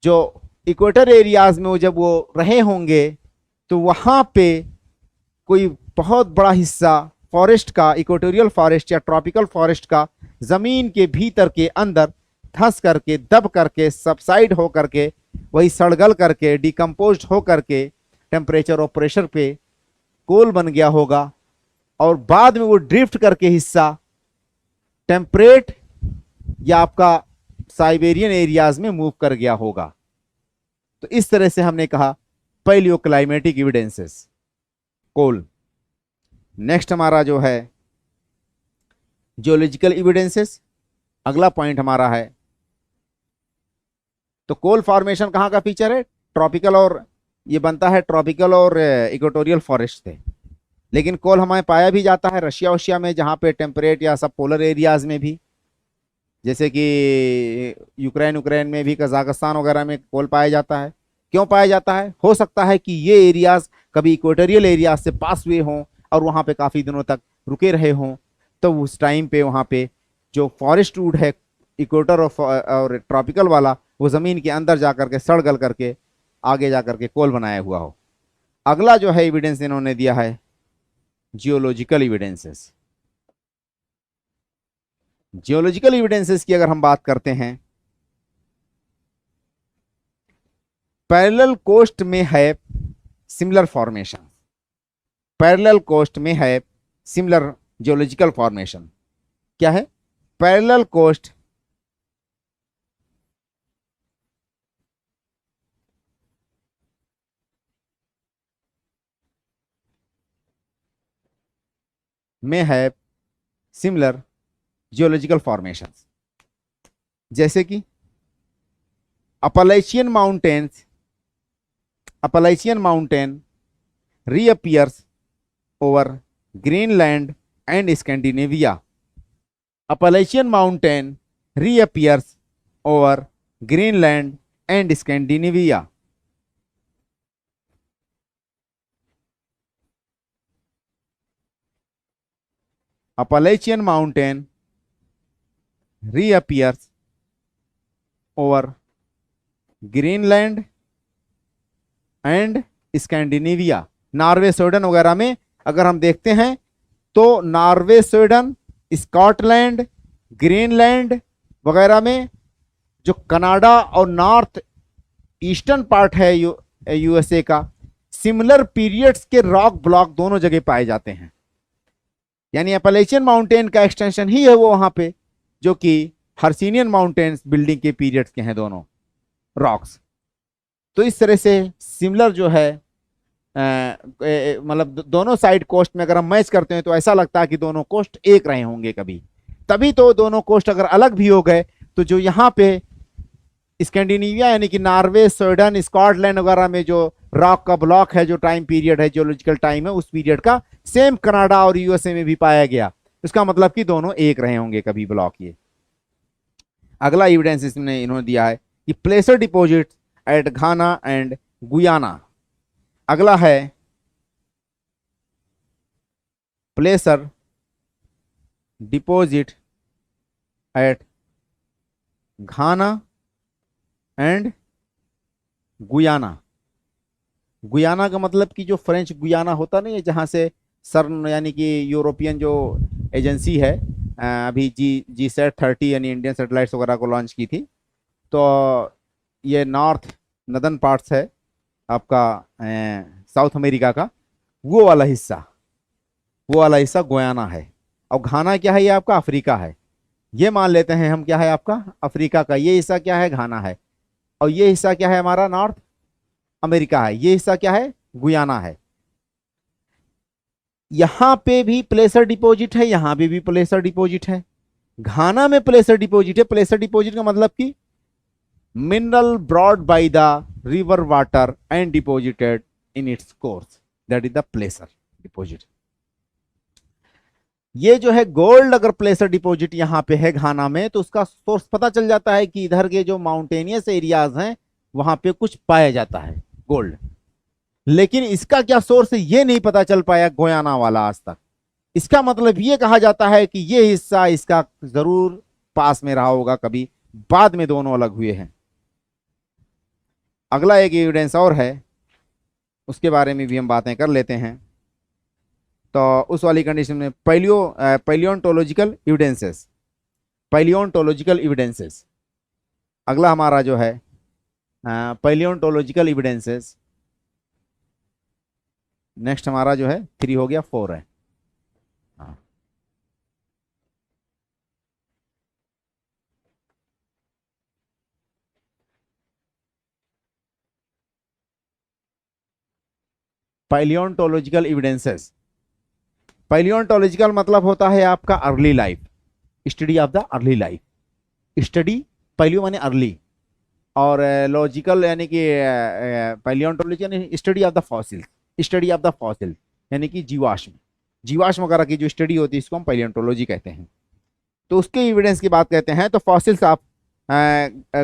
जो इक्वेटर एरियाज में जब वो रहे होंगे तो वहां पे कोई बहुत बड़ा हिस्सा फॉरेस्ट का, इक्वेटोरियल फॉरेस्ट या ट्रॉपिकल फॉरेस्ट का जमीन के भीतर के अंदर धंस करके, दब करके, सबसाइड हो करके, वही सड़गल करके, डिकम्पोज हो करके टेम्परेचर और प्रेशर पे कोल बन गया होगा और बाद में वो ड्रिफ्ट करके हिस्सा टेम्परेट या आपका साइबेरियन एरियाज में मूव कर गया होगा। तो इस तरह से हमने कहा पैलियोक्लाइमेटिक एविडेंसेस, कोल। नेक्स्ट हमारा जो है जियोलॉजिकल एविडेंसेस, अगला पॉइंट हमारा है। तो कोल फॉर्मेशन कहाँ का फीचर है, ट्रॉपिकल, और ये बनता है ट्रॉपिकल और इक्वेटोरियल फॉरेस्ट से, लेकिन कोल हमें पाया भी जाता है रशिया वशिया में, जहाँ पे टेम्परेट या सब पोलर एरियाज में भी, जैसे कि यूक्रेन में भी, कजाकिस्तान वगैरह में कोल पाया जाता है। क्यों पाया जाता है? हो सकता है कि ये एरियाज कभी इक्वेटोरियल एरियाज से पास हुए हों और वहाँ पे काफ़ी दिनों तक रुके रहे हों, तो उस टाइम पे वहाँ पे जो फॉरेस्ट वुड है इक्वेटर और ट्रॉपिकल वाला, वो ज़मीन के अंदर जा करके सड़ गल करके आगे जा करके कोल बनाया हुआ हो। अगला जो है एविडेंस इन्होंने दिया है जियोलॉजिकल एविडेंसेस। जियोलॉजिकल एविडेंसेस की अगर हम बात करते हैं, पैरेलल कोस्ट में है सिमिलर फॉर्मेशन, पैरेलल कोस्ट में है सिमिलर जियोलॉजिकल फॉर्मेशन। क्या है? पैरेलल कोस्ट में है सिमिलर जियोलॉजिकल फॉर्मेशंस, जैसे कि Appalachian mountains, Appalachian mountain reappears over Greenland and Scandinavia. Appalachian mountain reappears over Greenland and Scandinavia. Appalachian mountain reappears over Greenland and Scandinavia। Norway, Sweden वगैरह में अगर हम देखते हैं तो नॉर्वे, स्वीडन, स्कॉटलैंड, ग्रीनलैंड वगैरह में जो कनाडा और नॉर्थ ईस्टर्न पार्ट है यूएसए का, सिमिलर पीरियड्स के रॉक ब्लॉक दोनों जगह पाए जाते हैं। यानी अपलेशियन माउंटेन का एक्सटेंशन ही है वो वहां पे, जो कि हर्सिनियन माउंटेन्स बिल्डिंग के पीरियड्स के हैं दोनों रॉक्स। तो इस तरह से सिमिलर जो है मतलब दोनों साइड कोस्ट में अगर हम मैच करते हैं तो ऐसा लगता है कि दोनों कोस्ट एक रहे होंगे कभी। तभी तो दोनों कोस्ट अगर अलग भी हो गए तो जो यहाँ पे स्कैंडिनेविया यानी कि नॉर्वे, स्वीडन, स्कॉटलैंड वगैरह में जो रॉक का ब्लॉक है, जो टाइम पीरियड है, जियोलॉजिकल टाइम है, उस पीरियड का सेम कनाडा और यूएसए में भी पाया गया। इसका मतलब कि दोनों एक रहे होंगे कभी ब्लॉक। ये अगला एविडेंस इसमें इन्होंने दिया है कि placer deposit at Ghana and Guyana. अगला है placer deposit at Ghana and Guyana. Guyana का मतलब कि जो फ्रेंच गुयाना होता नहीं है, जहां से सर्न यानी कि यूरोपियन जो एजेंसी है अभी GSAT-30 यानी इंडियन सैटेलाइट्स वगैरह को लॉन्च की थी, तो ये नॉर्थ नदर्न पार्ट्स है आपका साउथ अमेरिका का, वो वाला हिस्सा, वो वाला हिस्सा गुयाना है। और घाना क्या है? ये आपका अफ्रीका है। ये मान लेते हैं हम क्या है आपका अफ्रीका का, ये हिस्सा क्या है? घाना है। और ये हिस्सा क्या है? हमारा नॉर्थ अमेरिका है। ये हिस्सा क्या है? गुयाना है। यहां पे भी प्लेसर डिपॉजिट है, यहां पे भी प्लेसर डिपॉजिट है। घाना में प्लेसर डिपॉजिट है। प्लेसर डिपॉजिट का मतलब कि mineral brought by the river water and deposited in its course, that is the प्लेसर deposit. ये जो है गोल्ड, अगर प्लेसर डिपॉजिट यहां पे है घाना में, तो उसका सोर्स पता चल जाता है कि इधर के जो माउंटेनियस एरियाज हैं वहां पे कुछ पाया जाता है गोल्ड। लेकिन इसका क्या सोर्स है ये नहीं पता चल पाया गोयाना वाला आज तक। इसका मतलब ये कहा जाता है कि ये हिस्सा इसका जरूर पास में रहा होगा कभी, बाद में दोनों अलग हुए हैं। अगला एक एविडेंस और है, उसके बारे में भी हम बातें कर लेते हैं। तो उस वाली कंडीशन में पैलियोंटोलॉजिकल एविडेंसेस, पैलियोंटोलॉजिकल एविडेंसेस अगला हमारा जो है पैलियोंटोलॉजिकल एविडेंसेस। नेक्स्ट हमारा जो है 3 हो गया, 4 है। हाँ, पैलियोंटोलॉजिकल एविडेंसेस। पैलियोंटोलॉजिकल मतलब होता है आपका early life, study of the early life. Study, palaeo माने अर्ली, और लॉजिकल यानी कि पैलियोंटोलॉजी यानी study of the fossil, study of the fossil यानी कि जीवाश्म, जीवाश्म वगैरह की जो स्टडी होती है इसको हम पैलियोंटोलॉजी कहते हैं। तो उसके एविडेंस की बात कहते हैं तो fossils of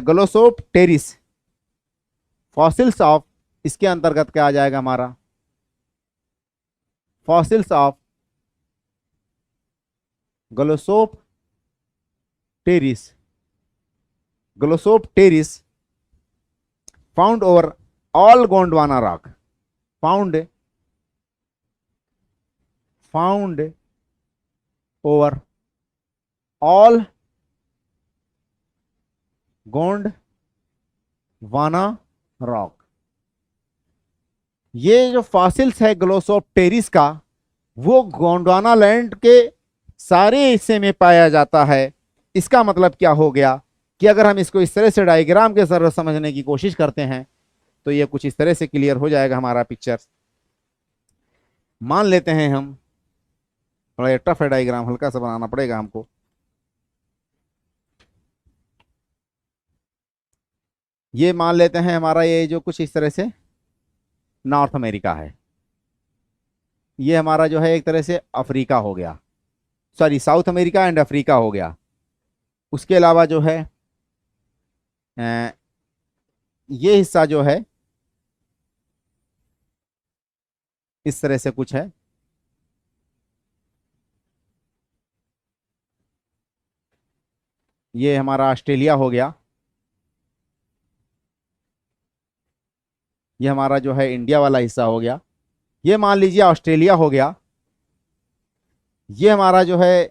glossopteris, fossils of, इसके अंतर्गत क्या आ जाएगा हमारा? Fossils of glossopteris, glossopteris found over all Gondwana rock, found over all Gondwana rock. ये जो फॉसिल्स है ग्लोसोप्टेरिस का, वो गोंडवाना लैंड के सारे हिस्से में पाया जाता है। इसका मतलब क्या हो गया कि अगर हम इसको इस तरह से डायग्राम के जरिए समझने की कोशिश करते हैं तो ये कुछ इस तरह से क्लियर हो जाएगा हमारा पिक्चर। मान लेते हैं हम, थोड़ा टफ है डायग्राम, हल्का सा बनाना पड़ेगा हमको। ये मान लेते हैं हमारा ये जो कुछ इस तरह से नॉर्थ अमेरिका है, ये हमारा जो है एक तरह से अफ्रीका हो गया, sorry south America and Africa हो गया। उसके अलावा जो है अ, ये हिस्सा जो है इस तरह से कुछ है। ये हमारा ऑस्ट्रेलिया हो गया, ये हमारा जो है इंडिया वाला हिस्सा हो गया। ये मान लीजिए ऑस्ट्रेलिया हो गया, ये हमारा जो है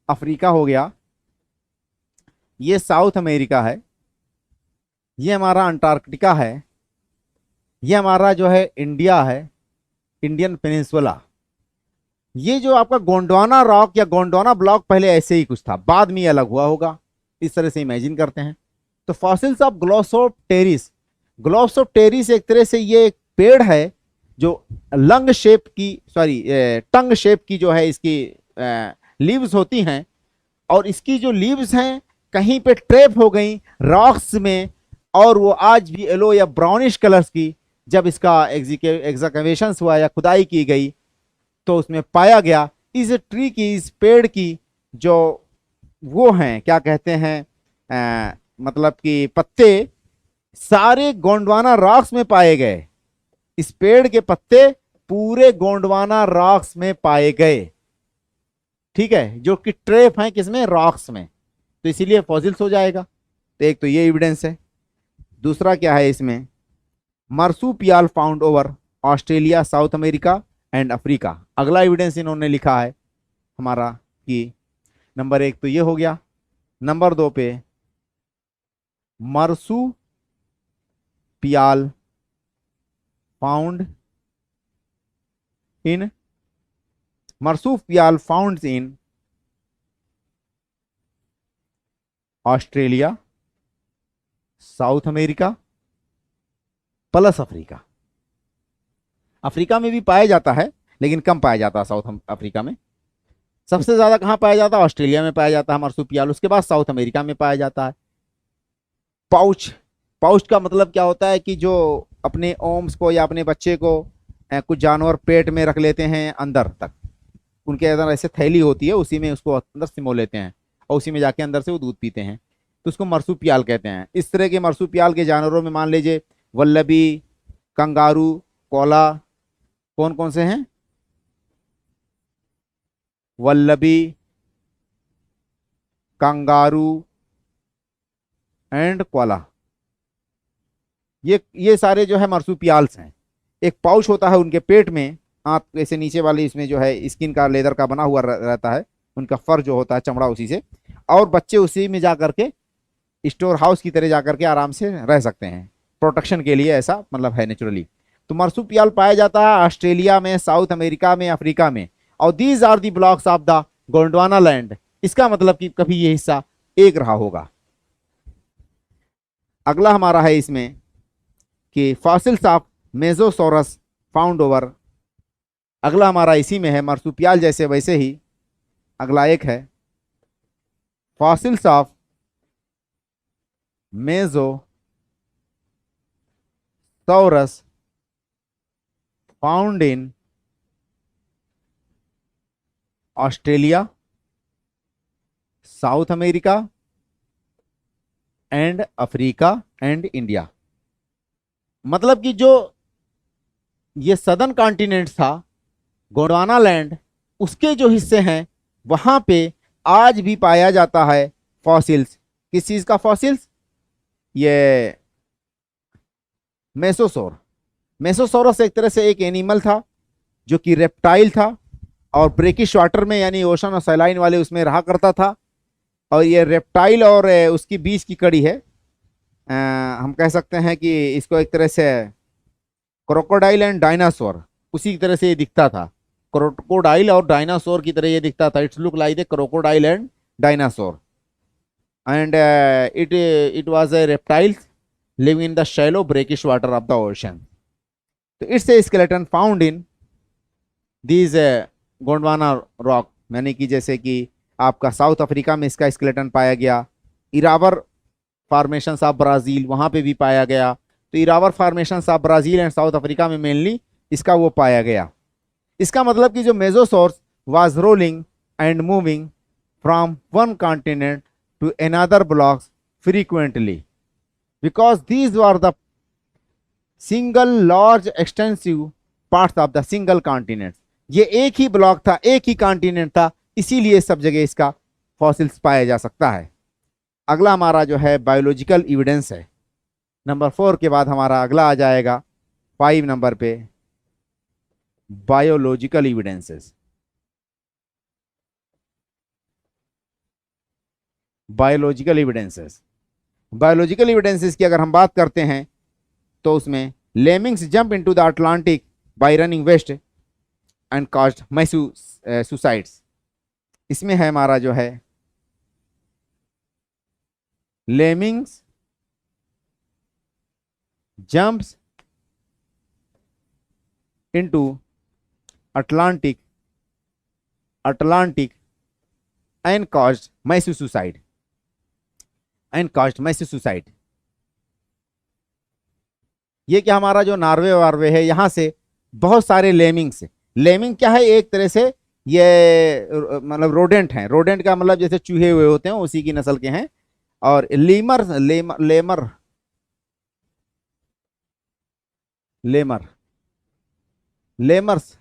अफ्रीका हो गया, ये साउथ अमेरिका है, ये हमारा अंटार्कटिका है, ये हमारा जो है इंडिया है, इंडियन पेनिनसुला। ये जो आपका गोंडवाना रॉक या गोंडवाना ब्लॉक पहले ऐसे ही कुछ था, बाद में ये अलग हुआ होगा, इस तरह से इमेजिन करते हैं। तो फॉसिल्स ऑफ ग्लोसोप्टेरिस, ग्लोसोप्टेरिस एक तरह से ये एक पेड़ है जो लंग शेप की, सॉरी टंग शेप की जो है इसकी लीव्स होती हैं, और इसकी जो लीव्स हैं कहीं पे ट्रैप हो गई रॉक्स में, और वो आज भी येलो या ब्राउनिश कलर्स की, जब इसका एग्जाकवेशन हुआ या खुदाई की गई तो उसमें पाया गया इस ट्री की, इस पेड़ की जो वो हैं क्या कहते हैं मतलब कि पत्ते सारे गोंडवाना रॉक्स में पाए गए। इस पेड़ के पत्ते पूरे गोंडवाना रॉक्स में पाए गए, ठीक है, जो कि ट्रेप हैं किसमें, रॉक्स में, तो इसीलिए फॉसिल्स हो जाएगा। तो एक तो ये एविडेंस है। दूसरा क्या है इसमें, marsupial found over Australia, South America and Africa. अगला एविडेंस इन्होंने लिखा है हमारा कि नंबर 1 तो ये हो गया, नंबर 2 पे marsupial found in, marsupial found in Australia, South America plus Africa. Africa में भी पाया जाता है लेकिन कम पाया जाता है साउथ अफ्रीका में। सबसे ज्यादा कहाँ पाया जाता है, ऑस्ट्रेलिया में पाया जाता है मर्सूपियल, उसके बाद साउथ अमेरिका में पाया जाता है। पाउच, पाउच का मतलब क्या होता है कि जो अपने ओम्स को या अपने बच्चे को कुछ जानवर पेट में रख लेते हैं अंदर तक, उनके अंदर ऐसे थैली होती है, उसी में उसको अंदर सिमो लेते हैं और उसी में जाके अंदर से वो दूध पीते हैं, तो उसको मर्सूपियल कहते हैं। इस तरह के मर्सूपियल के जानवरों में मान लीजिए वल्लभी, कंगारू, कोला, कौन कौन से हैं, वल्लभी, कंगारू एंड कोला, ये सारे जो है मर्सूपियल्स हैं। एक पाउच होता है उनके पेट में, आंत ऐसे नीचे वाली, इसमें जो है स्किन का लेदर का बना हुआ रहता है, उनका फर जो होता है चमड़ा उसी से, और बच्चे उसी में जा करके स्टोर हाउस की तरह जा करके आराम से रह सकते हैं, प्रोटेक्शन के लिए, ऐसा मतलब है नेचुरली। तो मर्सूपियल पाया जाता है ऑस्ट्रेलिया में, साउथ अमेरिका में, अफ्रीका में, और these are the blocks of the Gondwana land. इसका मतलब कि कभी ये हिस्सा एक रहा होगा। अगला हमारा है इसमें कि fossils of mesosaurus found over, अगला हमारा इसी में है, मर्सूपियल जैसे वैसे ही अगला एक है fossils of mesosaurus found in Australia, South America and Africa and India. मतलब कि जो ये सदर्न कॉन्टिनेंट था, गोंडवाना लैंड, उसके जो हिस्से हैं वहां पे आज भी पाया जाता है फॉसिल्स। किस चीज का फॉसिल्स, ये मेसोसोर, मेसोसोरस एक तरह से एक एनिमल था जो कि रेप्टाइल था और ब्रेकिश वाटर में यानी ओशन और सैलाइन वाले उसमें रहा करता था, और ये रेप्टाइल और उसकी बीच की कड़ी है। हम कह सकते हैं कि इसको एक तरह से क्रोकोडाइल एंड डायनासोर उसी तरह से ये दिखता था, क्रोकोडाइल और डायनासोर की तरह ये दिखता था. It's look like the crocodile and dinosaur. And it was a reptile living in the shallow brackish water of the ocean. तो it's a skeleton found in these Gondwana rock, यानी कि जैसे कि आपका साउथ अफ्रीका में इसका स्केलेटन पाया गया. इरावर फॉर्मेशन ऑफ ब्राजील, वहां पे भी पाया गया. तो इरावर formation of Brazil and South Africa में मेनली इसका वो पाया गया. इसका मतलब कि जो mesosaurs was rolling and moving from one continent to another blocks frequently because these were the single large extensive parts of the single continent. ये एक ही ब्लॉक था, एक ही कॉन्टिनेंट था, इसीलिए सब जगह इसका फॉसिल्स पाया जा सकता है. अगला हमारा जो है बायोलॉजिकल एविडेंस है. नंबर 4 के बाद हमारा अगला आ जाएगा 5 नंबर पे biological evidences. Biological evidences, biological evidences की अगर हम बात करते हैं तो उसमें lemmings jump into the Atlantic by running west and caused massive suicides. इसमें है हमारा जो है lemmings jumps into Atlantic and caused massive suicide ये क्या हमारा जो नॉर्वे वार्वे है यहां से बहुत सारे लेमिंग्स. लेमिंग क्या है? एक तरह से ये मतलब रोडेंट हैं. रोडेंट का मतलब जैसे चूहे हुए होते हैं उसी की नस्ल के हैं. और lemurs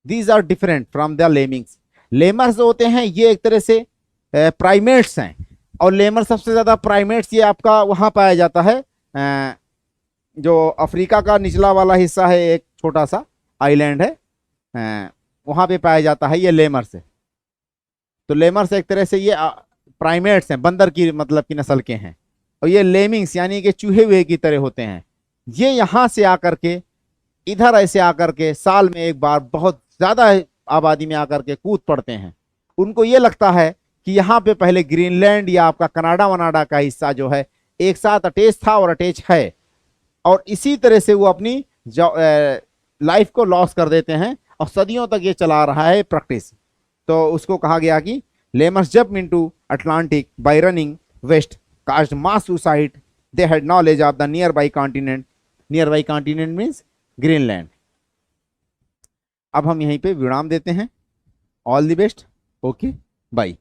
these are different from the lemmings. Lemurs होते हैं ये एक तरह से प्राइमेट्स हैं. और लेमर सबसे ज्यादा प्राइमेट्स ये आपका वहां पाया जाता है जो अफ्रीका का निचला वाला हिस्सा है, एक छोटा सा आइलैंड है, वहां पे पाया जाता है ये लेमर्स है. तो लेमर्स एक तरह से ये प्राइमेट्स हैं, बंदर की मतलब की नस्ल के हैं. और ये लेमिंग्स यानी कि चूहे हुए की तरह होते हैं. ये यहाँ से आकर के इधर ऐसे आकर के साल में एक बार बहुत ज्यादा आबादी में आकर के कूद पड़ते हैं. उनको ये लगता है कि यहाँ पे पहले ग्रीनलैंड या आपका कनाडा वनाडा का हिस्सा जो है एक साथ अटैच था और अटैच है. और इसी तरह से वो अपनी लाइफ को लॉस कर देते हैं और सदियों तक ये चला रहा है प्रैक्टिस. तो उसको कहा गया कि lemurs jump into Atlantic by running west caused mass suicide. They had knowledge of the nearby continent means Greenland. अब हम यहीं पे विराम देते हैं. All the best. Okay, bye.